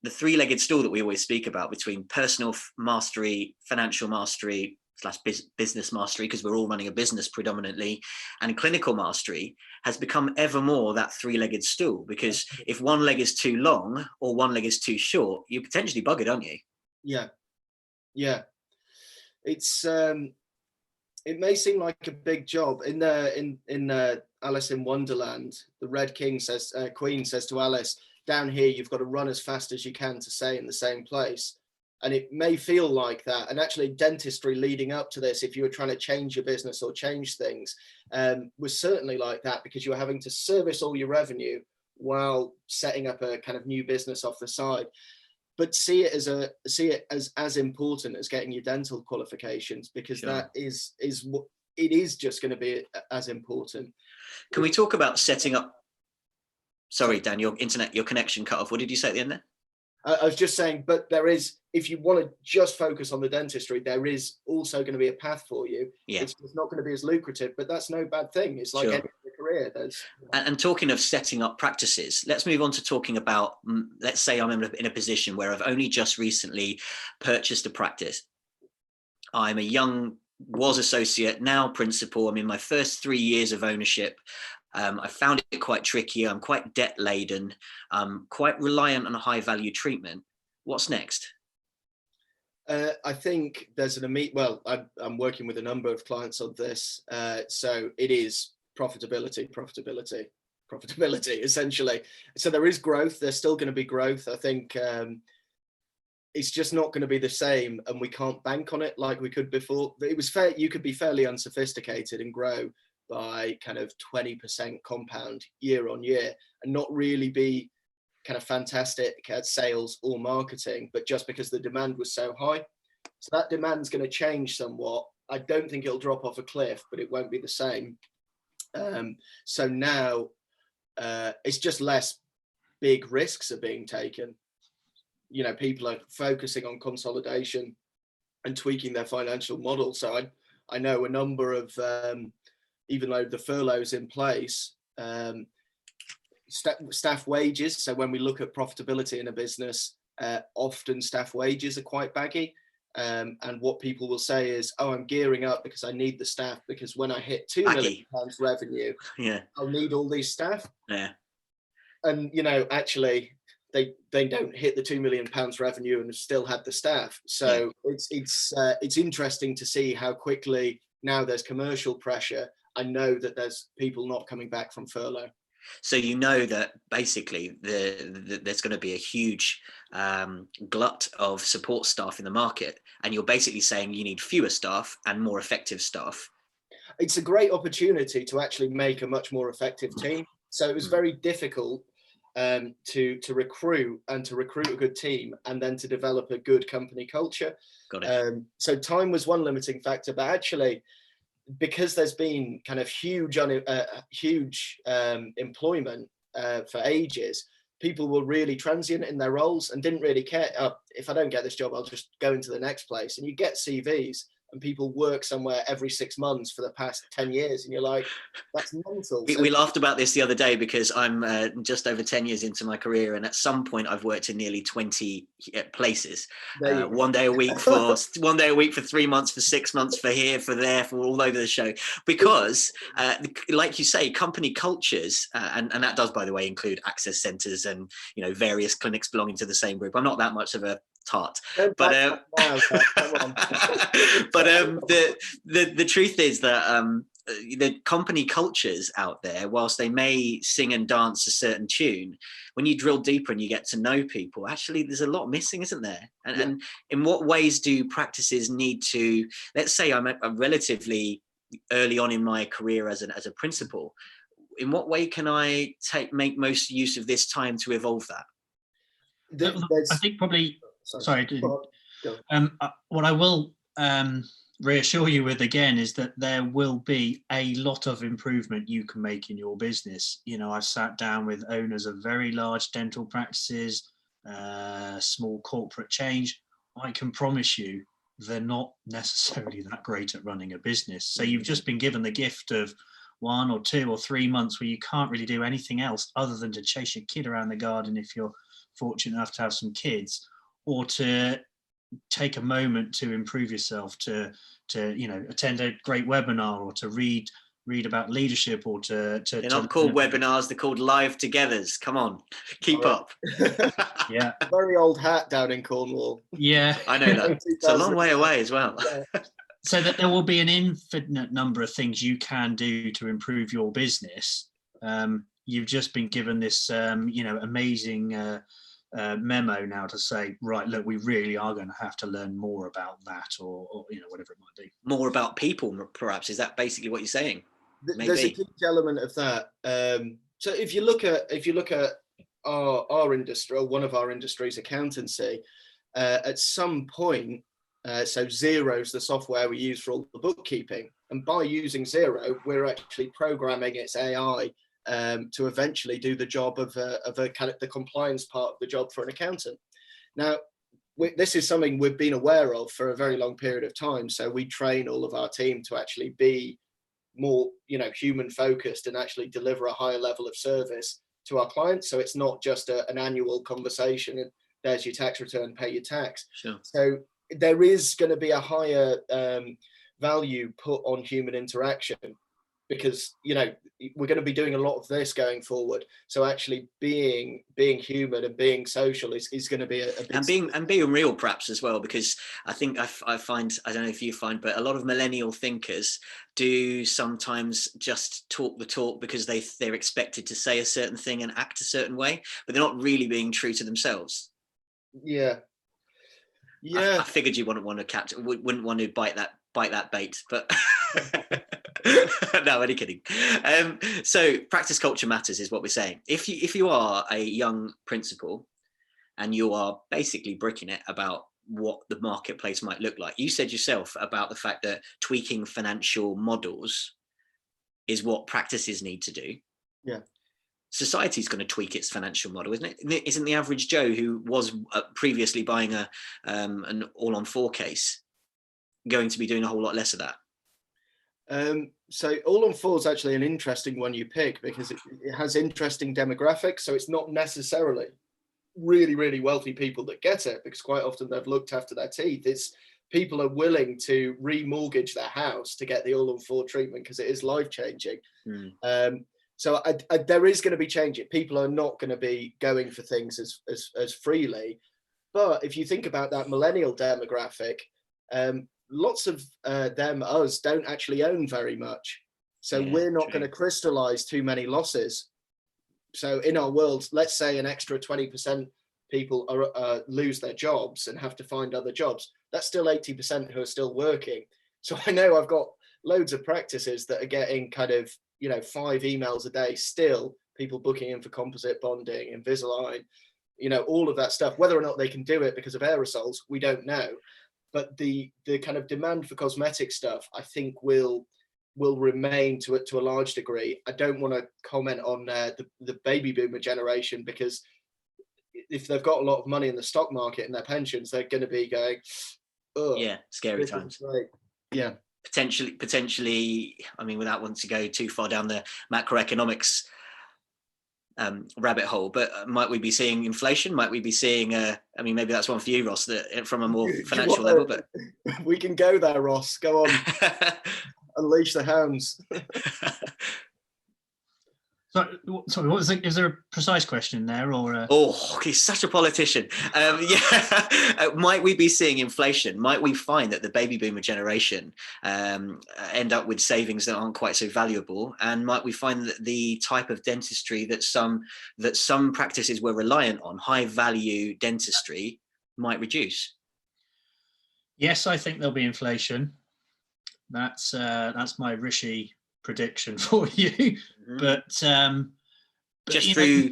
the three-legged stool that we always speak about between personal mastery, financial mastery / business mastery, because we're all running a business predominantly, and clinical mastery has become ever more that three-legged stool, because if one leg is too long or one leg is too short, you're potentially buggered, aren't you? Yeah. It's it may seem like a big job. In Alice in Wonderland, the Red Queen says to Alice, down here, you've got to run as fast as you can to stay in the same place. And it may feel like that. And actually dentistry leading up to this, if you were trying to change your business or change things, was certainly like that, because you were having to service all your revenue while setting up a kind of new business off the side. But see it as important as getting your dental qualifications, because Sure. that is what it is, just going to be as important. Can we talk about setting up? Sorry, Dan, your connection cut off. What did you say at the end there? I was just saying, but there is, if you want to just focus on the dentistry, there is also going to be a path for you. Yeah. It's not going to be as lucrative, but that's no bad thing. It's like Sure. any other career. And talking of setting up practices, let's move on to talking about, let's say I'm in a position where I've only just recently purchased a practice. I'm a was associate, now principal. I'm in my first 3 years of ownership. I found it quite tricky. I'm quite debt laden, quite reliant on high value treatment. What's next? I think there's I'm working with a number of clients on this. So it is profitability, essentially. So there is growth. There's still going to be growth. I think it's just not going to be the same, and we can't bank on it like we could before. It was fair. You could be fairly unsophisticated and grow by kind of 20% compound year on year and not really be kind of fantastic at sales or marketing, but just because the demand was so high. So that demand's going to change somewhat. I don't think it'll drop off a cliff, but it won't be the same. So now it's just less big risks are being taken. You know, people are focusing on consolidation and tweaking their financial model. So I know a number of, even though the furlough's in place, staff wages. So when we look at profitability in a business, often staff wages are quite baggy. And what people will say is, oh, I'm gearing up because I need the staff, because when I hit £2 million revenue, yeah, I'll need all these staff. Yeah. And, you know, actually they don't hit the £2 million revenue and still had the staff. So yeah. It's interesting to see how quickly now there's commercial pressure. I know that there's people not coming back from furlough. So you know that basically there's going to be a huge glut of support staff in the market, and you're basically saying you need fewer staff and more effective staff. It's a great opportunity to actually make a much more effective team. So it was very difficult to recruit a good team, and then to develop a good company culture. Got it. So time was one limiting factor, but actually, because there's been kind of huge employment for ages, people were really transient in their roles and didn't really care. If I don't get this job, I'll just go into the next place. And you get CVs, and people work somewhere every 6 months for the past 10 years. And you're like, that's mental. We laughed about this the other day, because I'm just over 10 years into my career. And at some point I've worked in nearly 20 places, one day a week for 3 months, for 6 months, for here, for there, for all over the show, because like you say, company cultures, and that does, by the way, include access centers and, you know, various clinics belonging to the same group. I'm not that much of a tart, but the truth is that the company cultures out there, whilst they may sing and dance a certain tune, when you drill deeper and you get to know people, actually there's a lot missing, isn't there? And in what ways do practices need to, let's say I'm relatively early on in my career as a principal, in what way can I make most use of this time to evolve that? I think probably, what I will reassure you with again is that there will be a lot of improvement you can make in your business. You know, I've sat down with owners of very large dental practices, small corporate change. I can promise you they're not necessarily that great at running a business. So you've just been given the gift of 1 or 2 or 3 months where you can't really do anything else other than to chase your kid around the garden if you're fortunate enough to have some kids, or to take a moment to improve yourself, to you know, attend a great webinar, or to read about leadership, or to they're not called webinars, they're called live togethers. Come on, keep up. Yeah, very old hat down in Cornwall. Yeah, I know that. It's a long way away as well. So that there will be an infinite number of things you can do to improve your business. you've just been given this, amazing memo now to say, right, look, we really are going to have to learn more about that, or whatever it might be. More about people, perhaps. Is that basically what you're saying? Maybe. There's a huge element of that. So if you look at our industry, or one of our industries, accountancy, at some point, so Xero's the software we use for all the bookkeeping, and by using Xero, we're actually programming its AI to eventually do the job of a kind of the compliance part of the job for an accountant. Now, this is something we've been aware of for a very long period of time. So we train all of our team to actually be more, human focused and actually deliver a higher level of service to our clients. So it's not just an annual conversation and there's your tax return, pay your tax. Sure. So there is going to be a higher value put on human interaction, because we're going to be doing a lot of this going forward. So actually being human and being social is going to be a big and being real, perhaps, as well, because I think I find, I don't know if you find, but a lot of millennial thinkers do sometimes just talk the talk because they're expected to say a certain thing and act a certain way, but they're not really being true to themselves. Yeah. I figured you wouldn't want to bite that bait, but no, only kidding. So practice culture matters is what we're saying. If you are a young principal and you are basically bricking it about what the marketplace might look like, you said yourself about the fact that tweaking financial models is what practices need to do. Yeah. Society's going to tweak its financial model, isn't it? Isn't the average Joe who was previously buying an all-on-4 case going to be doing a whole lot less of that? So all-on-4 is actually an interesting one you pick, because it has interesting demographics. So it's not necessarily really, really wealthy people that get it, because quite often they've looked after their teeth. It's people are willing to remortgage their house to get the all-on-4 treatment because it is life-changing. So there is going to be change. People are not going to be going for things as freely. But if you think about that millennial demographic, lots of us don't actually own very much. So we're not going to crystallize too many losses. So in our world, let's say an extra 20% people lose their jobs and have to find other jobs. That's still 80% who are still working. So I know I've got loads of practices that are getting kind of 5 emails a day, still people booking in for composite bonding, Invisalign, all of that stuff. Whether or not they can do it because of aerosols, we don't know. But the kind of demand for cosmetic stuff, I think, will remain to a large degree. I don't want to comment on the baby boomer generation, because if they've got a lot of money in the stock market and their pensions, they're going to be going, oh, yeah, scary times. Yeah. Potentially, I mean, without wanting to go too far down the macroeconomics rabbit hole, but might we be seeing inflation? Might we be seeing, I mean, maybe that's one for you, Ross, that from a more financial level, but we can go there, Ross. Go on. Unleash the hounds. Sorry, what was it? Is there a precise question there, or? Oh, he's such a politician. Might we be seeing inflation? Might we find that the baby boomer generation end up with savings that aren't quite so valuable? And might we find that the type of dentistry that some practices were reliant on, high value dentistry, might reduce? Yes, I think there'll be inflation. That's my Rishi prediction for you. But just through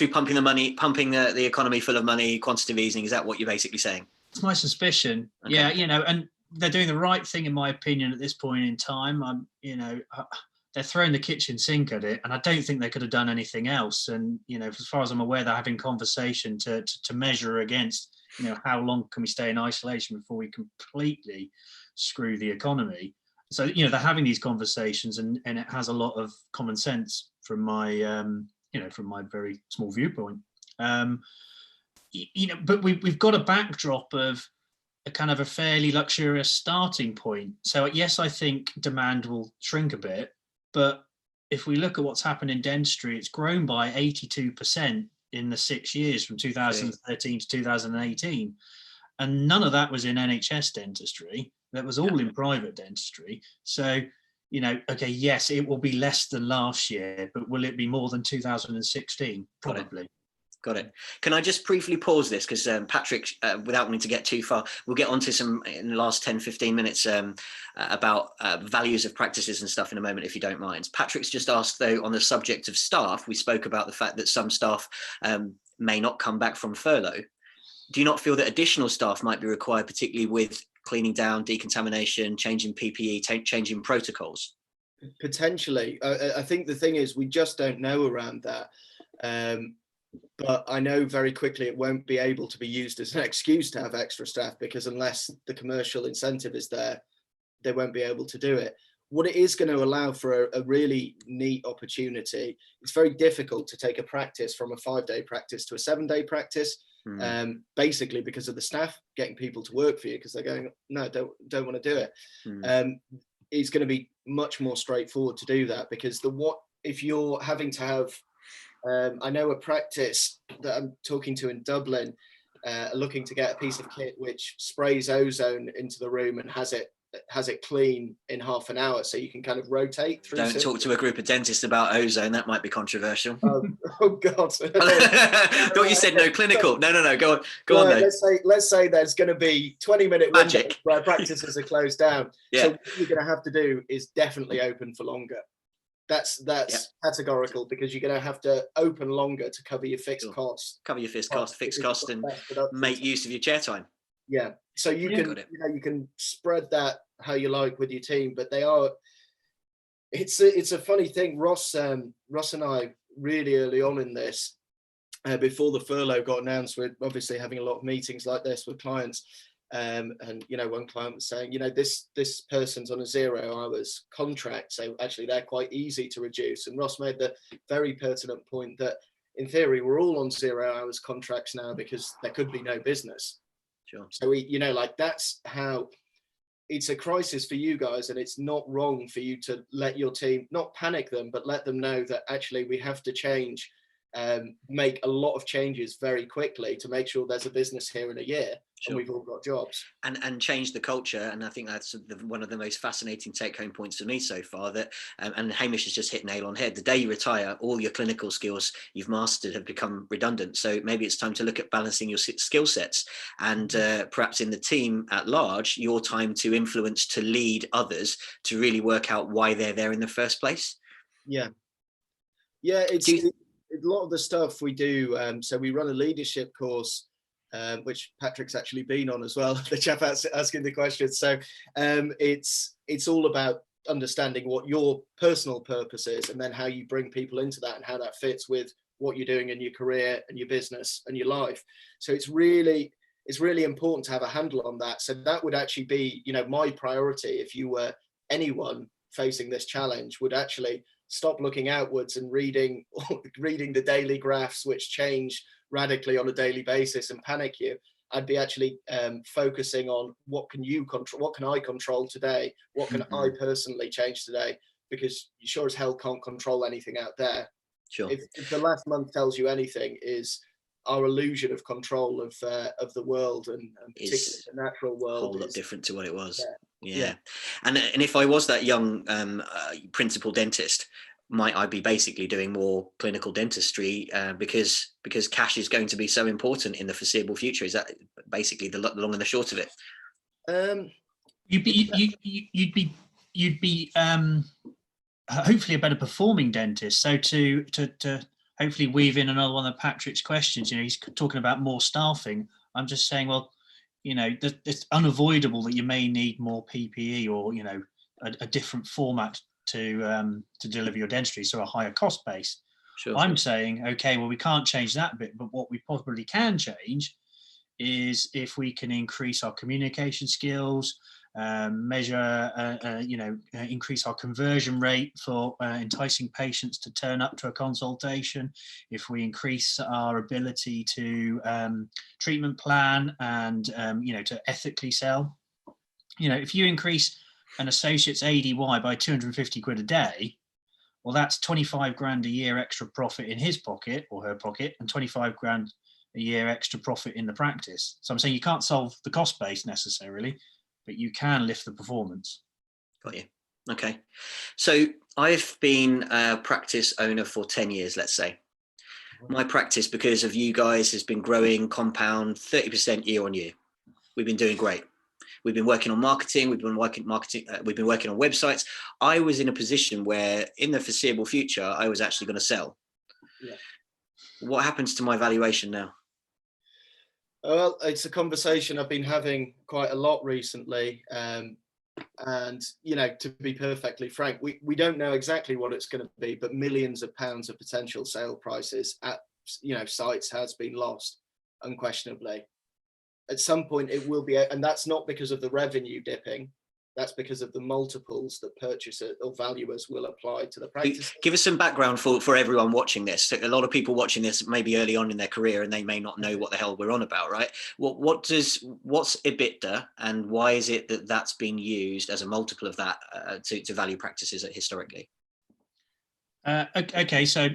pumping the economy full of money, quantitative easing, is that what you're basically saying? It's my suspicion. Okay. Yeah, and they're doing the right thing in my opinion at this point in time. They're throwing the kitchen sink at it, and I don't think they could have done anything else. And as far as I'm aware, they're having conversation to measure against how long can we stay in isolation before we completely screw the economy. So they're having these conversations, and it has a lot of common sense from my from my very small viewpoint. But we've got a backdrop of a kind of a fairly luxurious starting point. So yes, I think demand will shrink a bit, but if we look at what's happened in dentistry, it's grown by 82% in the 6 years from 2013 to 2018, and none of that was in NHS dentistry. That was all in private dentistry. So you know, okay, yes, it will be less than last year, but will it be more than 2016? Probably. Got it. Can I just briefly pause this? Because Patrick, without wanting to get too far, we'll get onto some in the last 10, 15 minutes about values of practices and stuff in a moment, if you don't mind. Patrick's just asked, though, on the subject of staff, we spoke about the fact that some staff may not come back from furlough. Do you not feel that additional staff might be required, particularly with cleaning down, decontamination, changing PPE, changing protocols? Potentially. I think the thing is, we just don't know around that. But I know very quickly it won't be able to be used as an excuse to have extra staff, because unless the commercial incentive is there, they won't be able to do it. What it is going to allow for a really neat opportunity, it's very difficult to take a practice from a 5-day practice to a 7-day practice, basically because of the staff getting people to work for you, because they're going, no, don't want to do it. It's going to be much more straightforward to do that, because if you're having to have, I know a practice that I'm talking to in Dublin, looking to get a piece of kit which sprays ozone into the room and has it clean in half an hour, so you can kind of rotate through. Don't talk to a group of dentists about ozone. That might be controversial. Oh God! Thought you said no clinical. No. Go on. Though. Let's say there's going to be 20-minute magic where practices are closed down. Yeah. So what you're going to have to do is definitely open for longer. That's categorical, because you're going to have to open longer to cover your fixed costs. Cover your fixed cost, and make use of your chair time. Yeah. So you can spread that how you like with your team, but it's a funny thing. Ross and I, really early on in this, before the furlough got announced, we're obviously having a lot of meetings like this with clients. And one client was saying, this person's on a 0 hours contract, so actually they're quite easy to reduce. And Ross made the very pertinent point that in theory we're all on 0 hours contracts now, because there could be no business. Sure. So that's how it's a crisis for you guys, and it's not wrong for you to let your team, not panic them, but let them know that actually we have to change, make a lot of changes very quickly to make sure there's a business here in a year. Sure. And we've all got jobs. And change the culture. And I think that's one of the most fascinating take-home points for me so far, that and Hamish has just hit nail on head. The day you retire, all your clinical skills you've mastered have become redundant. So maybe it's time to look at balancing your skill sets, and perhaps in the team at large, your time to influence, to lead others, to really work out why they're there in the first place. Yeah, it's a lot of the stuff we do. So we run a leadership course, which Patrick's actually been on as well, the chap asking the questions. So it's all about understanding what your personal purpose is, and then how you bring people into that, and how that fits with what you're doing in your career and your business and your life. So it's really important to have a handle on that. So that would actually be, my priority if you were anyone facing this challenge, would actually stop looking outwards and reading the daily graphs, which change radically on a daily basis, and panic you. I'd be actually focusing on what can you control, what can I control today, what can I personally change today, because you sure as hell can't control anything out there. Sure. If the last month tells you anything, is our illusion of control of the world, and particularly the natural world, a whole lot different to what it was. Yeah. And if I was that young principal dentist, might I be basically doing more clinical dentistry because cash is going to be so important in the foreseeable future? Is that basically the long and the short of it? You'd be hopefully a better performing dentist. So to hopefully weave in another one of Patrick's questions, he's talking about more staffing. I'm just saying, well, it's unavoidable that you may need more PPE, or a different format to deliver your dentistry, so a higher cost base. Sure. I'm saying, okay, well, we can't change that bit, but what we possibly can change is if we can increase our communication skills, increase our conversion rate for enticing patients to turn up to a consultation. If we increase our ability to treatment plan and to ethically sell, if you increase an associate's ADY by 250 quid a day, well, that's 25 grand a year extra profit in his pocket or her pocket, and 25 grand a year extra profit in the practice. So I'm saying you can't solve the cost base necessarily, but you can lift the performance. Got you. Okay. So I've been a practice owner for 10 years, let's say. My practice, because of you guys, has been growing compound 30% year on year. We've been doing great. We've been working on marketing. We've been working on websites. I was in a position where in the foreseeable future, I was actually going to sell. Yeah. What happens to my valuation now? Well, it's a conversation I've been having quite a lot recently. And, to be perfectly frank, we don't know exactly what it's going to be, but millions of pounds of potential sale prices at, sites has been lost, unquestionably. At some point it will be, and that's not because of the revenue dipping. That's because of the multiples that purchasers or valuers will apply to the practice. Give us some background for everyone watching this. A lot of people watching this maybe early on in their career, and they may not know what the hell we're on about, right? What's EBITDA, and why is it that that's been used as a multiple of that to value practices historically? Okay, so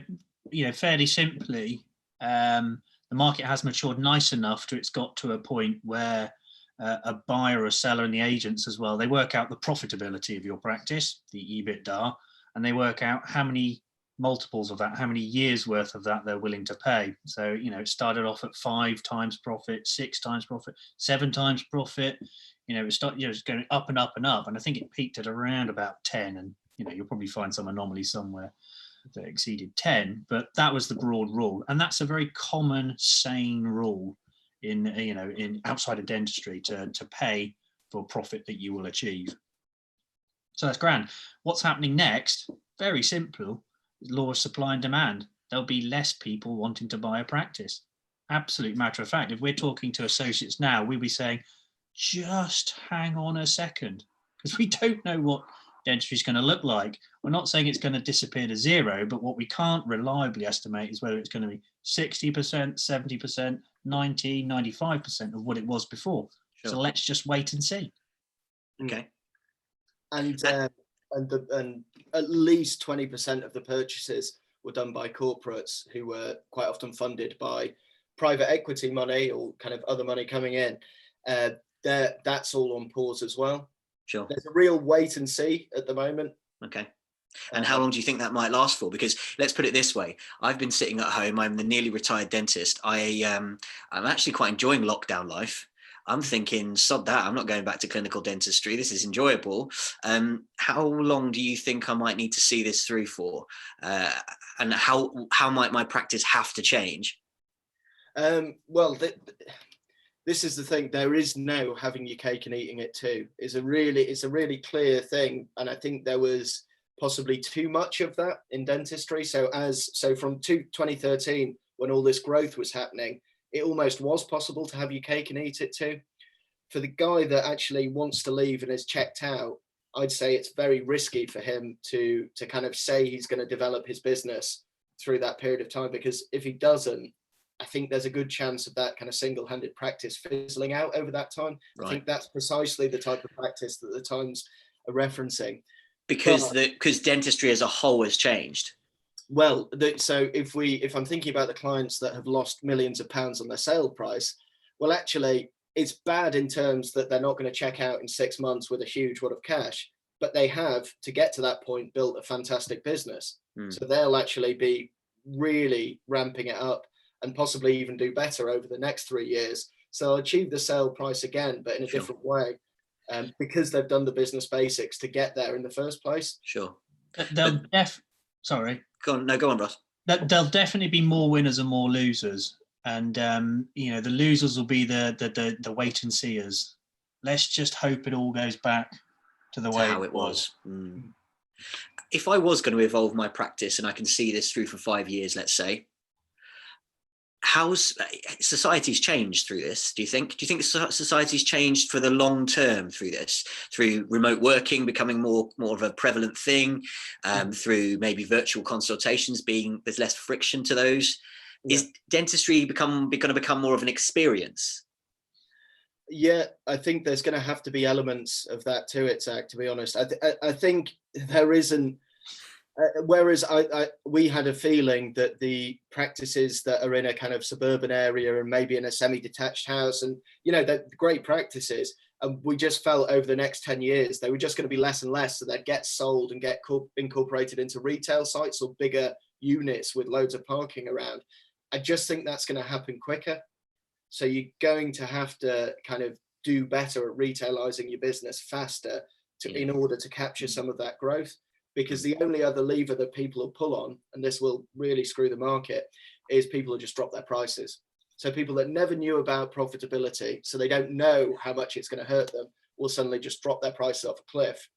fairly simply, the market has matured nice enough to it's got to a point where a buyer, a seller, and the agents as well, they work out the profitability of your practice, the EBITDA, and they work out how many multiples of that, how many years worth of that they're willing to pay. So, it started off at 5 times profit, 6 times profit, 7 times profit. It's going up and up and up. And I think it peaked at around about 10. And, you'll probably find some anomaly somewhere that exceeded 10, but that was the broad rule. And that's a very common, sane rule in outside of dentistry to pay for profit that you will achieve. So that's grand. What's happening next? Very simple. Law of supply and demand. There'll be less people wanting to buy a practice. Absolute matter of fact. If we're talking to associates now, we'll be saying, just hang on a second, because we don't know what dentistry is going to look like. We're not saying it's going to disappear to zero, but what we can't reliably estimate is whether it's going to be 60%, 70%, 90, 95% of what it was before. Sure. So let's just wait and see. Okay. And at least 20% of the purchases were done by corporates who were quite often funded by private equity money or kind of other money coming in. That's all on pause as well. Sure. There's a real wait and see at the moment. Okay. And how long do you think that might last for? Because let's put it this way. I've been sitting at home. I'm the nearly retired dentist. I'm actually quite enjoying lockdown life. I'm thinking, sod that. I'm not going back to clinical dentistry. This is enjoyable. How long do you think I might need to see this through for? And how might my practice have to change? Well, this is the thing. There is no having your cake and eating it too. It's a really clear thing, and I think there was possibly too much of that in dentistry. So from 2013, when all this growth was happening, it almost was possible to have your cake and eat it too. For the guy that actually wants to leave and is checked out, I'd say it's very risky for him to kind of say he's going to develop his business through that period of time, because if he doesn't, I think there's a good chance of that kind of single-handed practice fizzling out over that time. Right. I think that's precisely the type of practice that the Times are referencing. Because dentistry as a whole has changed. Well, so if I'm thinking about the clients that have lost millions of pounds on their sale price, well, actually, it's bad in terms that they're not going to check out in 6 months with a huge wad of cash, but they have, to get to that point, built a fantastic business. So they'll actually be really ramping it up and possibly even do better over the next 3 years. So they'll achieve the sale price again, but in a different way, because they've done the business basics to get there in the first place. Sure. Sorry. Go on, Ross. There'll definitely be more winners and more losers. And, the losers will be the wait and seers. Let's just hope it all goes back to the way how it was. If I was going to evolve my practice and I can see this through for 5 years, let's say, how's society's changed through this? Do you think society's changed for the long term through this, through remote working becoming more of a prevalent thing, through maybe virtual consultations there's less friction to those? Yeah. Is dentistry going to become more of an experience? Yeah, I think there's going to have to be elements of that to it, Zach, to be honest. I think there isn't. Whereas we had a feeling that the practices that are in a kind of suburban area and maybe in a semi-detached house, and they're great practices, And we just felt over the next 10 years, they were just going to be less and less. So they'd get sold and get incorporated into retail sites or bigger units with loads of parking around. I just think that's going to happen quicker. So you're going to have to kind of do better at retailizing your business faster in order to capture some of that growth. Because the only other lever that people will pull on, and this will really screw the market, is people will just drop their prices. So people that never knew about profitability, so they don't know how much it's going to hurt them, will suddenly just drop their prices off a cliff,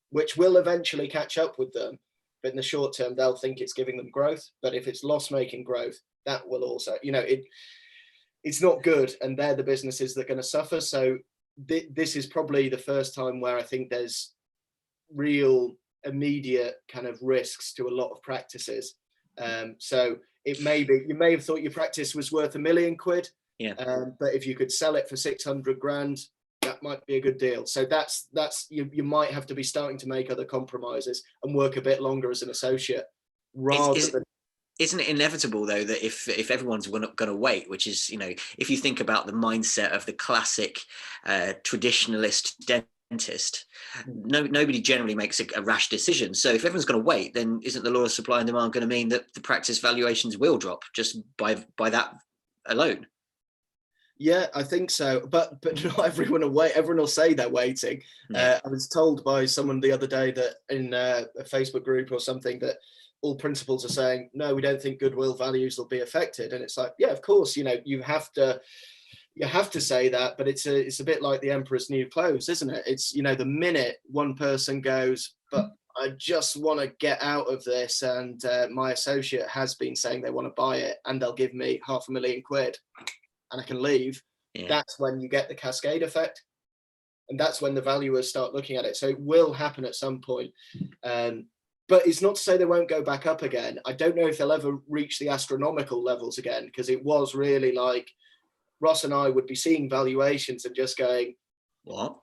which will eventually catch up with them. But in the short term, they'll think it's giving them growth. But if it's loss-making growth, that will also, it's not good. And they're the businesses that are going to suffer. So this is probably the first time where I think there's real immediate kind of risks to a lot of practices. So it may be, you may have thought your practice was worth £1 million, but if you could sell it for 600 grand, that might be a good deal. So that's you might have to be starting to make other compromises and work a bit longer as an associate, rather than. Isn't it inevitable though that if everyone's going to wait, which is, if you think about the mindset of the classic traditionalist dentist, nobody generally makes a rash decision. So if everyone's going to wait, then isn't the law of supply and demand going to mean that the practice valuations will drop just by that alone? Yeah, I think so, but not everyone will wait. Everyone will say they're waiting. I was told by someone the other day that in a Facebook group or something that all principals are saying, no, we don't think goodwill values will be affected. And it's like, yeah, of course, you have to say that, but it's a bit like the emperor's new clothes, isn't it? It's, the minute one person goes, but I just want to get out of this, and my associate has been saying they want to buy it and they'll give me £500,000 and I can leave. That's when you get the cascade effect. And that's when the valuers start looking at it. So it will happen at some point. But it's not to say they won't go back up again. I don't know if they'll ever reach the astronomical levels again, because it was really like Ross and I would be seeing valuations and just going, what?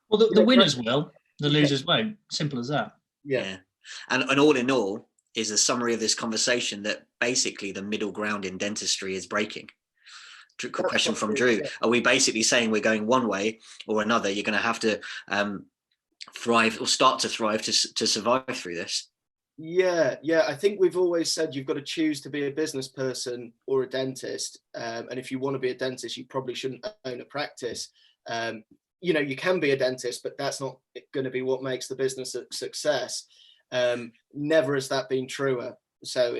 Well, the winners will, the losers won't. Simple as that. Yeah. And all in all is a summary of this conversation that basically the middle ground in dentistry is breaking. Question from Drew. Are we basically saying we're going one way or another? You're going to have to thrive or start to thrive to survive through this. Yeah. I think we've always said you've got to choose to be a business person or a dentist. And if you want to be a dentist, you probably shouldn't own a practice. You can be a dentist, but that's not going to be what makes the business a success. Never has that been truer. So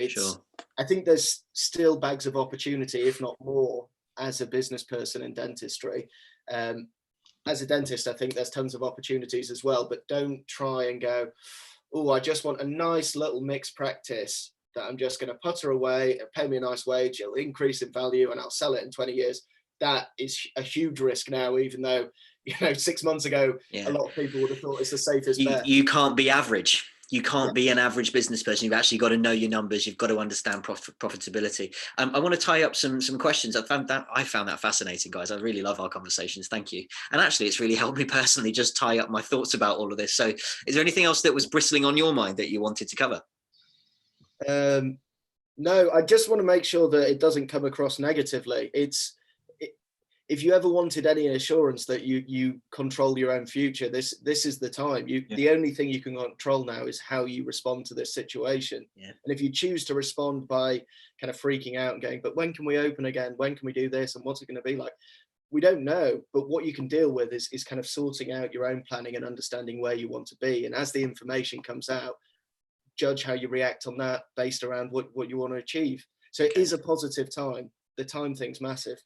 I think there's still bags of opportunity, if not more, as a business person in dentistry. As a dentist, I think there's tons of opportunities as well, but don't try and go, oh, I just want a nice little mixed practice that I'm just going to putter away, pay me a nice wage, it'll increase in value and I'll sell it in 20 years. That is a huge risk now, even though, 6 months ago, a lot of people would have thought it's the safest bet. You can't be average. You can't be an average business person. You've actually got to know your numbers. You've got to understand profitability. I want to tie up some questions. I found that fascinating, guys. I really love our conversations. Thank you. And actually, it's really helped me personally just tie up my thoughts about all of this. So is there anything else that was bristling on your mind that you wanted to cover? No, I just want to make sure that it doesn't come across negatively. If you ever wanted any assurance that you control your own future, this is the time. The only thing you can control now is how you respond to this situation. And if you choose to respond by kind of freaking out and going, but when can we open again? When can we do this? And what's it going to be like? We don't know. But what you can deal with is kind of sorting out your own planning and understanding where you want to be. And as the information comes out, judge how you react on that based around what you want to achieve. So it is a positive time. The time thing's massive.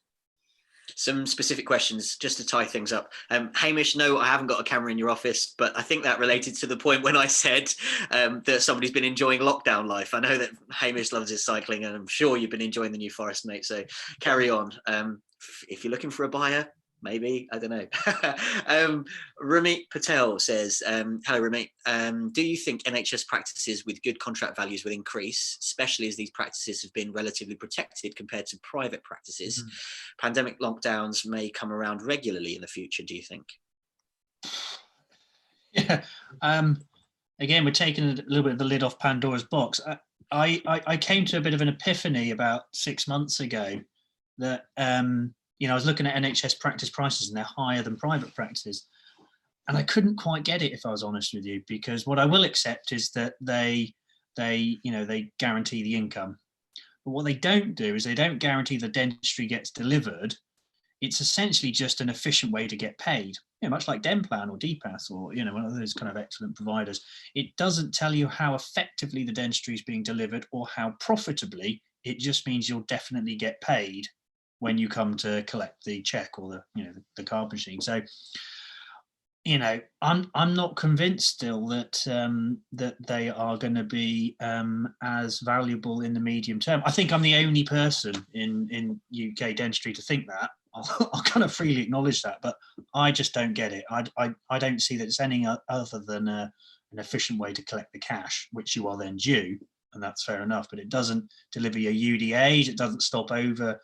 Some specific questions just to tie things up. Hamish, no, I haven't got a camera in your office, but I think that related to the point when I said that somebody's been enjoying lockdown life. I know that Hamish loves his cycling, and I'm sure you've been enjoying the New Forest, mate. So carry on. If you're looking for a buyer, maybe, I don't know. Ramit Patel says, hello, Ramit. Do you think NHS practices with good contract values will increase, especially as these practices have been relatively protected compared to private practices? Pandemic lockdowns may come around regularly in the future, do you think? Yeah. Again, we're taking a little bit of the lid off Pandora's box. I came to a bit of an epiphany about 6 months ago that I was looking at NHS practice prices and they're higher than private practices. And I couldn't quite get it, if I was honest with you, because what I will accept is that they guarantee the income. But what they don't do is they don't guarantee the dentistry gets delivered. It's essentially just an efficient way to get paid, much like Denplan or DPath or, one of those kind of excellent providers. It doesn't tell you how effectively the dentistry is being delivered or how profitably. It just means you'll definitely get paid when you come to collect the check or the card machine. So, I'm not convinced still that that they are going to be as valuable in the medium term. I think I'm the only person in UK dentistry to think that. I'll kind of freely acknowledge that, but I just don't get it. I don't see that it's anything other than an efficient way to collect the cash, which you are then due, and that's fair enough. But it doesn't deliver your UDAs. It doesn't stop over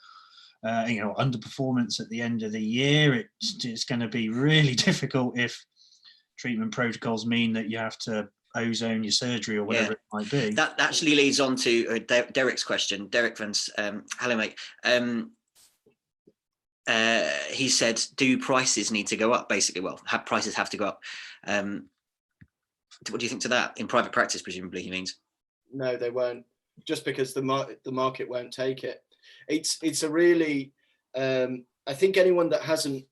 underperformance at the end of the year. It's going to be really difficult if treatment protocols mean that you have to ozone your surgery or whatever it might be. That actually leads on to Derek's question. Derek Vance, hello mate. He said, do prices need to go up? Basically, prices have to go up. What do you think to that? In private practice, presumably he means. No, they won't. Just because the market won't take it. It's a really, I think anyone that hasn't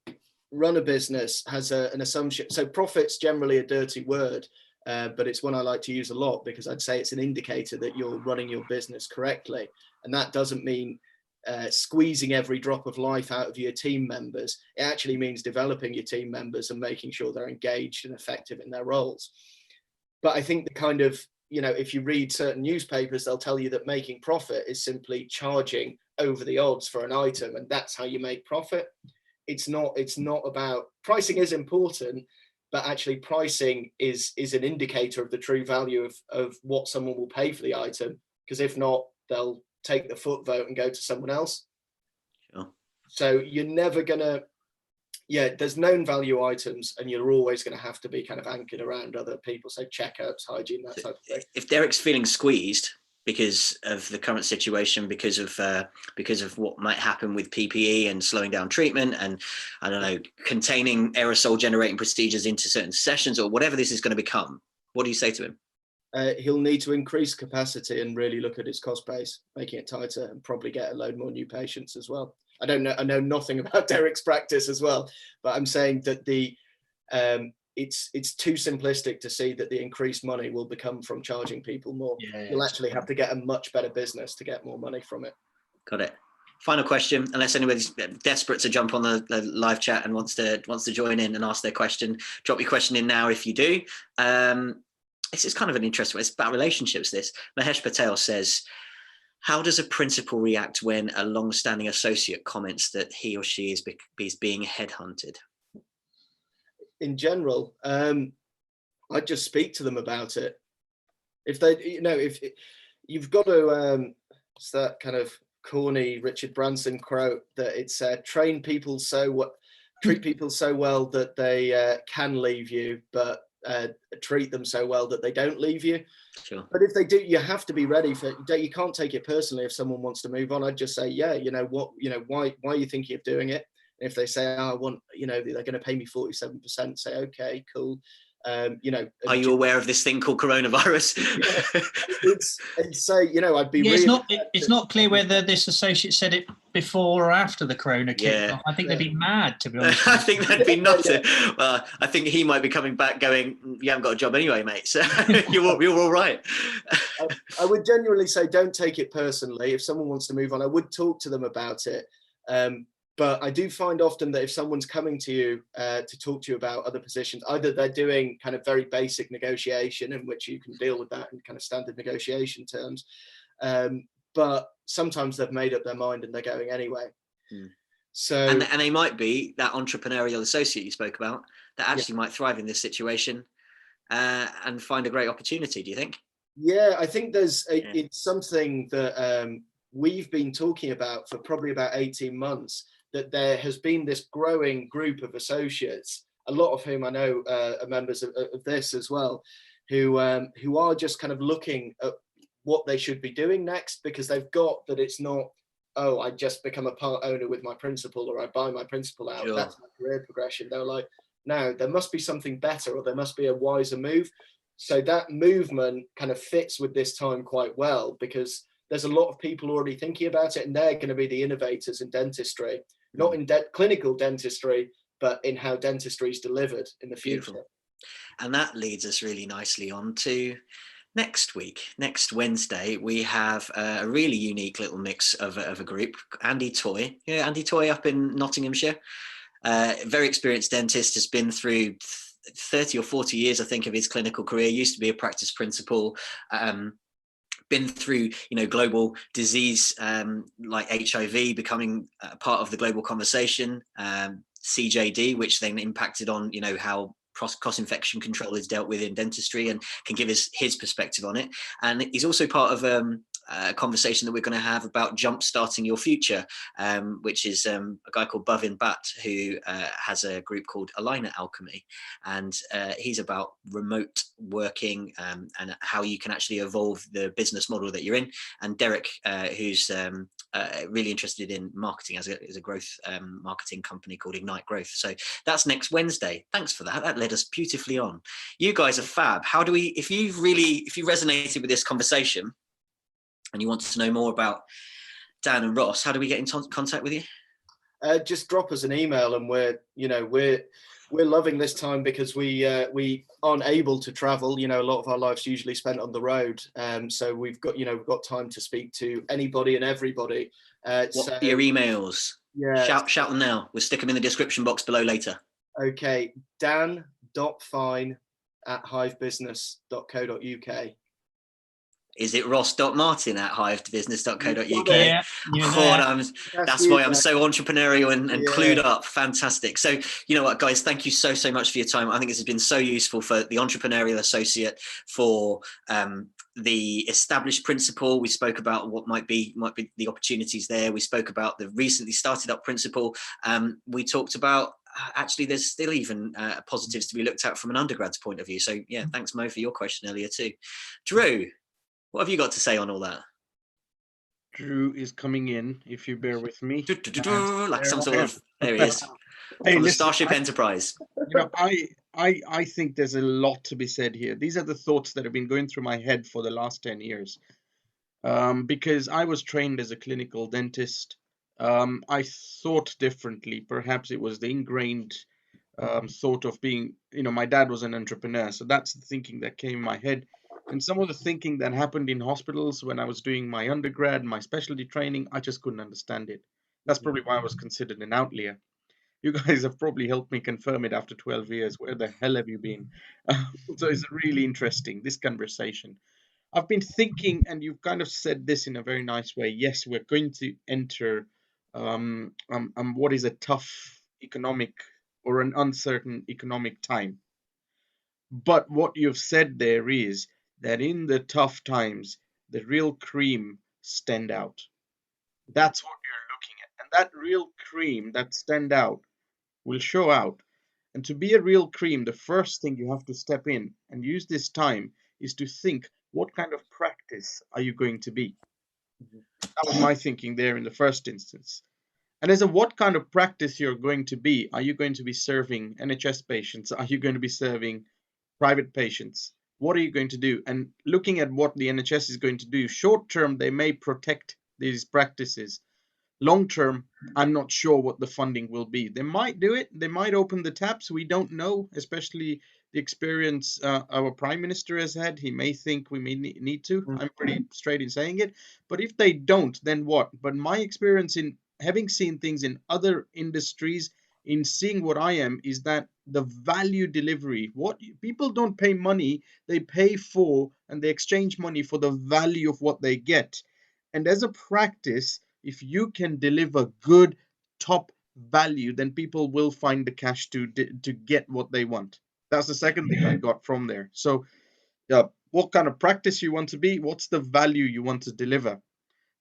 run a business has an assumption. So profit's generally a dirty word, but it's one I like to use a lot because I'd say it's an indicator that you're running your business correctly. And that doesn't mean squeezing every drop of life out of your team members. It actually means developing your team members and making sure they're engaged and effective in their roles. But I think the kind of, if you read certain newspapers, they'll tell you that making profit is simply charging over the odds for an item, and that's how you make profit. It's not about, pricing is important, but actually pricing is an indicator of the true value of what someone will pay for the item, because if not, they'll take the foot vote and go to someone else. Sure. So you're never gonna, there's known value items, and you're always going to have to be kind of anchored around other people, so checkups, hygiene, that type of thing. If Derek's feeling squeezed because of the current situation, because of what might happen with PPE and slowing down treatment, and I don't know, containing aerosol generating procedures into certain sessions or whatever this is going to become, what do you say to him? He'll need to increase capacity and really look at his cost base, making it tighter, and probably get a load more new patients as well. I know nothing about Derek's practice as well, but I'm saying that it's too simplistic to see that the increased money will become from charging people more. You'll actually have to get a much better business to get more money from it. Got it. Final question, unless anybody's desperate to jump on the live chat and wants to join in and ask their question, drop your question in now if you do. This is kind of an interesting one. It's about relationships, this. Mahesh Patel says, how does a principal react when a long-standing associate comments that he or she is being headhunted? In general, I'd just speak to them about it. If they, if you've got to, it's that kind of corny Richard Branson quote that it's treat people so well that they can leave you, but treat them so well that they don't leave you. Sure. But if they do, you have to be ready for it. You can't take it personally if someone wants to move on. I'd just say, why are you thinking of doing it? And if they say, I want, they're going to pay me 47%, say, okay, cool. Are you aware of this thing called coronavirus? I'd say, I'd be really it's not clear whether this associate said it before or after the corona kicked off. I think they'd be mad, to be honest. I think they'd be nuts. Well, I think he might be coming back going, you haven't got a job anyway, mate, so you're all right. I would genuinely say don't take it personally. If someone wants to move on, I would talk to them about it. But I do find often that if someone's coming to you to talk to you about other positions, either they're doing kind of very basic negotiation in which you can deal with that in kind of standard negotiation terms, but sometimes they've made up their mind and they're going anyway. So and they might be that entrepreneurial associate you spoke about that actually might thrive in this situation and find a great opportunity. Do you think? Yeah, I think it's something that we've been talking about for probably about 18 months. That there has been this growing group of associates, a lot of whom I know are members of this as well, who are just kind of looking at what they should be doing next, because they've got that it's not oh, I just become a part owner with my principal, or I buy my principal out. Sure. That's my career progression. They're like, no, there must be something better, or there must be a wiser move. So that movement kind of fits with this time quite well, because there's a lot of people already thinking about it, and they're going to be the innovators in dentistry, not in clinical dentistry, but in how dentistry is delivered in the future. Beautiful. And that leads us really nicely on to next week. Next Wednesday, we have a really unique little mix of a group. Andy Toy. Yeah, Andy Toy up in Nottinghamshire. Very experienced dentist, has been through 30 or 40 years, I think, of his clinical career, used to be a practice principal, been through, global disease like HIV becoming part of the global conversation, CJD, which then impacted on, how cross-infection control is dealt with in dentistry, and can give us his perspective on it. And he's also part of a conversation that we're going to have about jump-starting your future, which is a guy called Bhavin Bhatt, who has a group called Aligner Alchemy, and he's about remote working and how you can actually evolve the business model that you're in. And Derek, who's really interested in marketing, as a growth marketing company called Ignite Growth. So that's next Wednesday. Thanks for that. That led us beautifully on. You guys are fab. How do we, if you resonated with this conversation and you want to know more about Dan and Ross, how do we get in contact with you? Just drop us an email, and we're loving this time because we aren't able to travel. A lot of our life's usually spent on the road. So we've got time to speak to anybody and everybody. What are your emails? Yeah. Shout them now. We'll stick them in the description box below later. Okay. dan.fine@hivebusiness.co.uk. Is it ross.martin@hivebusiness.co.uk? Yeah, that's why I'm so entrepreneurial and clued up. Fantastic. So, you know what, guys, thank you so much for your time. I think this has been so useful for the entrepreneurial associate, for the established principal. We spoke about what might be the opportunities there. We spoke about the recently started up principal. We talked about actually there's still even positives to be looked at from an undergrad's point of view. So yeah, thanks Mo for your question earlier too. Drew, what have you got to say on all that? Drew is coming in, if you bear with me. Like some sort of, there he is. Hey, From the listen, Starship Enterprise. I think there's a lot to be said here. These are the thoughts that have been going through my head for the last 10 years. Because I was trained as a clinical dentist. I thought differently. Perhaps it was the ingrained thought of being, my dad was an entrepreneur. So that's the thinking that came in my head. And some of the thinking that happened in hospitals when I was doing my undergrad, my specialty training, I just couldn't understand it. That's probably why I was considered an outlier. You guys have probably helped me confirm it after 12 years. Where the hell have you been? So it's really interesting, this conversation. I've been thinking, and you've kind of said this in a very nice way. Yes, we're going to enter what is a tough economic or an uncertain economic time. But what you've said there is that in the tough times, the real cream stand out. That's what you're looking at. And that real cream that stand out will show out. And to be a real cream, the first thing you have to step in and use this time is to think, what kind of practice are you going to be? That was my thinking there in the first instance. And as a what kind of practice you're going to be, are you going to be serving NHS patients? Are you going to be serving private patients? What are you going to do? And looking at what the NHS is going to do, short term, they may protect these practices. Long term, I'm not sure what the funding will be. They might do it. They might open the taps. We don't know, especially the experience our Prime Minister has had. He may think we may need to. I'm pretty straight in saying it. But if they don't, then what? But my experience in having seen things in other industries, in seeing what I am, is that the value delivery, what people don't pay money, they pay for and they exchange money for the value of what they get. And as a practice, if you can deliver good top value, then people will find the cash to get what they want. That's the second thing I got from there. So what kind of practice you want to be, what's the value you want to deliver.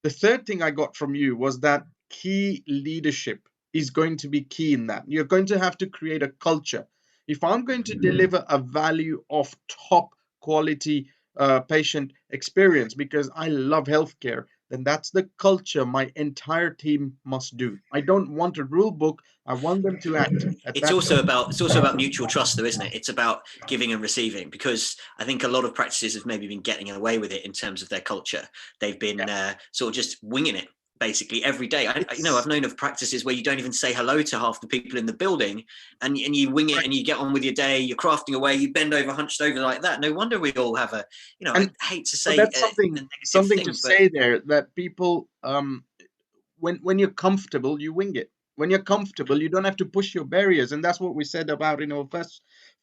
The third thing I got from you was that key leadership is going to be key in that. You're going to have to create a culture. If I'm going to deliver a value of top quality patient experience, because I love healthcare, then that's the culture my entire team must do. I don't want a rule book. I want them to act at It's that. also about mutual trust, though, isn't it? It's about giving and reving, because I think a lot of practices have maybe been getting away with it in terms of their culture. They've been sort of just winging it basically every day. I've known of practices where you don't even say hello to half the people in the building, and you wing it and you get on with your day. You're crafting away. You bend over, hunched over like that. No wonder we all have a, I hate to say that's a something thing, to say there, that people, when you're comfortable, you wing it. When you're comfortable, you don't have to push your barriers, and that's what we said about in our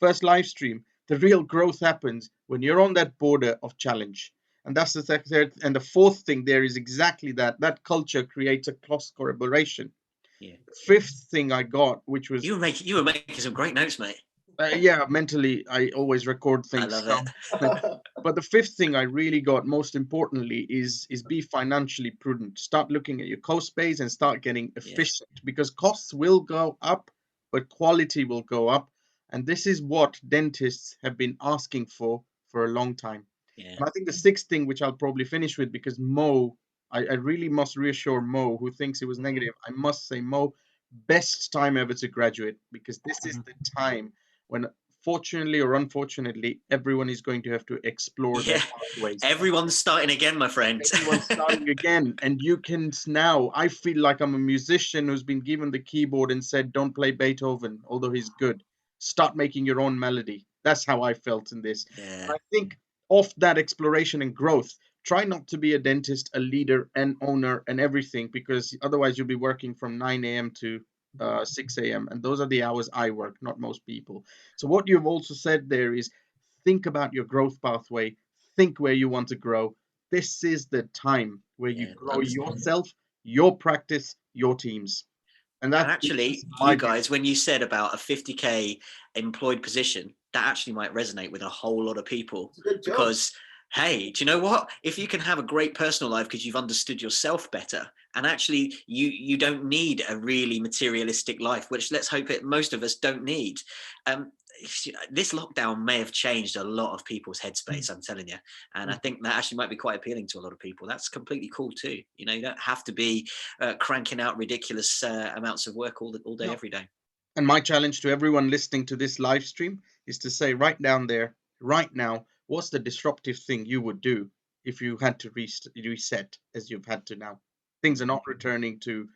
first live stream. The real growth happens when you're on that border of challenge, and that's the third. And the fourth thing there is exactly that. That culture creates a cross collaboration. Yeah. The fifth thing I got, which was you were making some great notes, mate. yeah, mentally I always record things. I love it. But the fifth thing I really got, most importantly, is be financially prudent. Start looking at your cost base and start getting efficient, because costs will go up, but quality will go up. And this is what dentists have been asking for a long time. Yeah. And I think the sixth thing, which I'll probably finish with, because Mo, I really must reassure Mo, who thinks it was negative. I must say, Mo, best time ever to graduate, because this is the time when, fortunately or unfortunately, everyone is going to have to explore their pathways. Everyone's starting again, my friend. Everyone's starting again, and you can now. I feel like I'm a musician who's been given the keyboard and said, "Don't play Beethoven, although he's good. Start making your own melody." That's how I felt in this. Yeah. And I think of that exploration and growth. Try not to be a dentist, a leader, an owner, and everything, because otherwise you'll be working from 9 a.m. to 6 a.m. And those are the hours I work, not most people. So what you've also said there is, think about your growth pathway, think where you want to grow. This is the time where you grow yourself, your practice, your teams. And And that's actually, my you guys, when you said about a 50k employed position, that actually might resonate with a whole lot of people. Because, hey, do you know what? If you can have a great personal life because you've understood yourself better, and actually you don't need a really materialistic life, which let's hope most of us don't need. This lockdown may have changed a lot of people's headspace, I'm telling you. And I think that actually might be quite appealing to a lot of people. That's completely cool too. You don't have to be cranking out ridiculous amounts of work all day, every day. And my challenge to everyone listening to this live stream is to say, right down there, right now, what's the disruptive thing you would do if you had to reset as you've had to now? Things are not returning to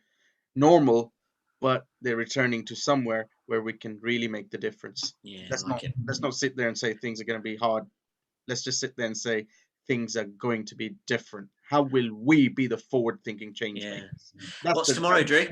normal, but they're returning to somewhere where we can really make the difference. Yeah, let's not sit there and say things are going to be hard. Let's just sit there and say things are going to be different. How will we be the forward-thinking change makers? What's tomorrow, Drew?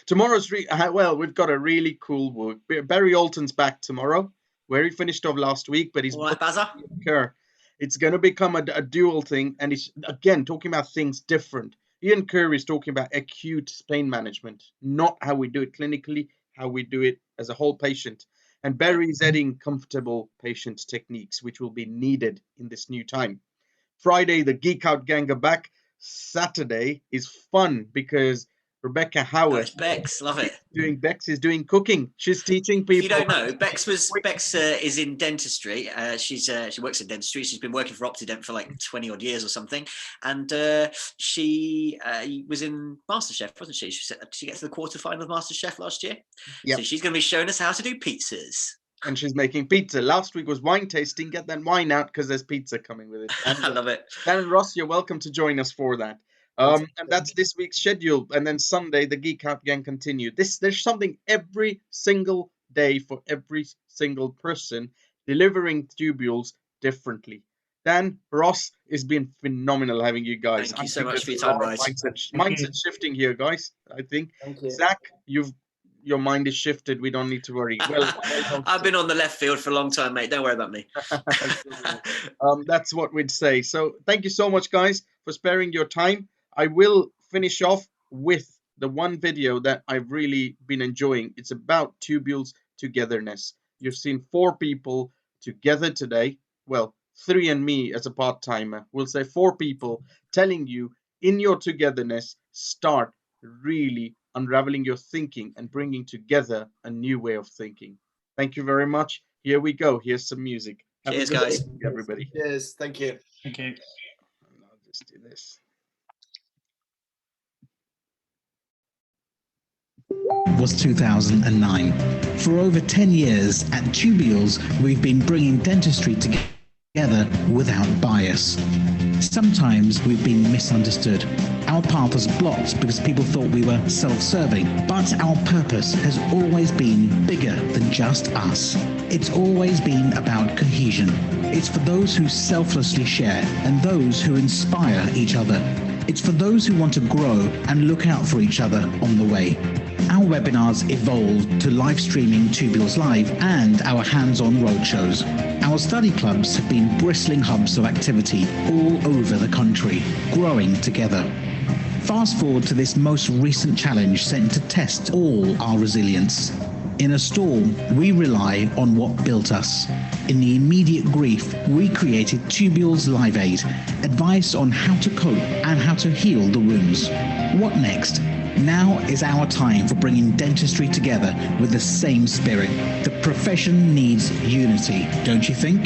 Tomorrow's well, we've got a really cool work. Barry Alton's back tomorrow, where he finished off last week, but he's all right, Bazza. It's going to become a dual thing, and it's again talking about things different. Ian Kerr is talking about acute pain management, not how we do it clinically, how we do it as a whole patient. And Barry is adding comfortable patient techniques, which will be needed in this new time. Friday, the Geek Out Gang are back. Saturday is fun because Rebecca Howard, it's Bex, love it. Bex is doing cooking. She's teaching people. If you don't know, Bex is in dentistry. She works in dentistry. She's been working for Optident for like 20 odd years or something, and she was in MasterChef, wasn't she? She gets to the quarterfinal of MasterChef last year. Yep. So she's going to be showing us how to do pizzas. And she's making pizza. Last week was wine tasting. Get that wine out because there's pizza coming with it. I love it. Dan and Ross, you're welcome to join us for that. And that's this week's schedule. And then Sunday, the Geek Out Gang continue. There's something every single day for every single person, delivering tubules differently. Dan, Ross, it's been phenomenal having you guys. Thank you so much for your time, guys. Mindset shifting here, guys. I think. Thank you. Zach, your mind is shifted. We don't need to worry. Well, I've been on the left field for a long time, mate. Don't worry about me. That's what we'd say. So thank you so much, guys, for sparing your time. I will finish off with the one video that I've really been enjoying. It's about tubules togetherness. You've seen 4 people together today. Well, 3 and me as a part-timer. We'll say 4 people telling you in your togetherness, start really unraveling your thinking and bringing together a new way of thinking. Thank you very much. Here we go. Here's some music. Cheers, guys. Everybody. Cheers. Thank you. Thank you. I'll just do this. Was 2009. For over 10 years at Tubules, we've been bringing dentistry together without bias. Sometimes we've been misunderstood. Our path was blocked because people thought we were self-serving, but our purpose has always been bigger than just us. It's always been about cohesion. It's for those who selflessly share and those who inspire each other. It's for those who want to grow and look out for each other on the way. Our webinars evolved to live streaming Tubules Live and our hands-on roadshows. Our study clubs have been bristling hubs of activity all over the country, growing together. Fast forward to this most recent challenge sent to test all our resilience. In a storm, we rely on what built us. In the immediate grief, we created Tubules Live Aid, advice on how to cope and how to heal the wounds. What next? Now is our time for bringing dentistry together with the same spirit. The profession needs unity, don't you think?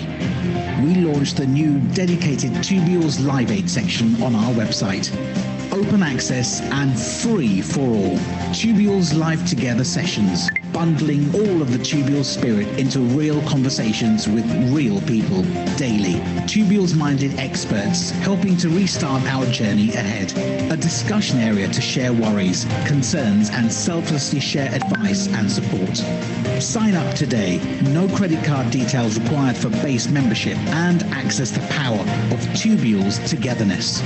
We launched the new dedicated Tubules Live Aid section on our website. Open access and free for all. Tubules Live Together sessions, bundling all of the Tubules spirit into real conversations with real people daily. Tubules-minded experts helping to restart our journey ahead. A discussion area to share worries, concerns, and selflessly share advice and support. Sign up today. No credit card details required for base membership and access the power of Tubules togetherness.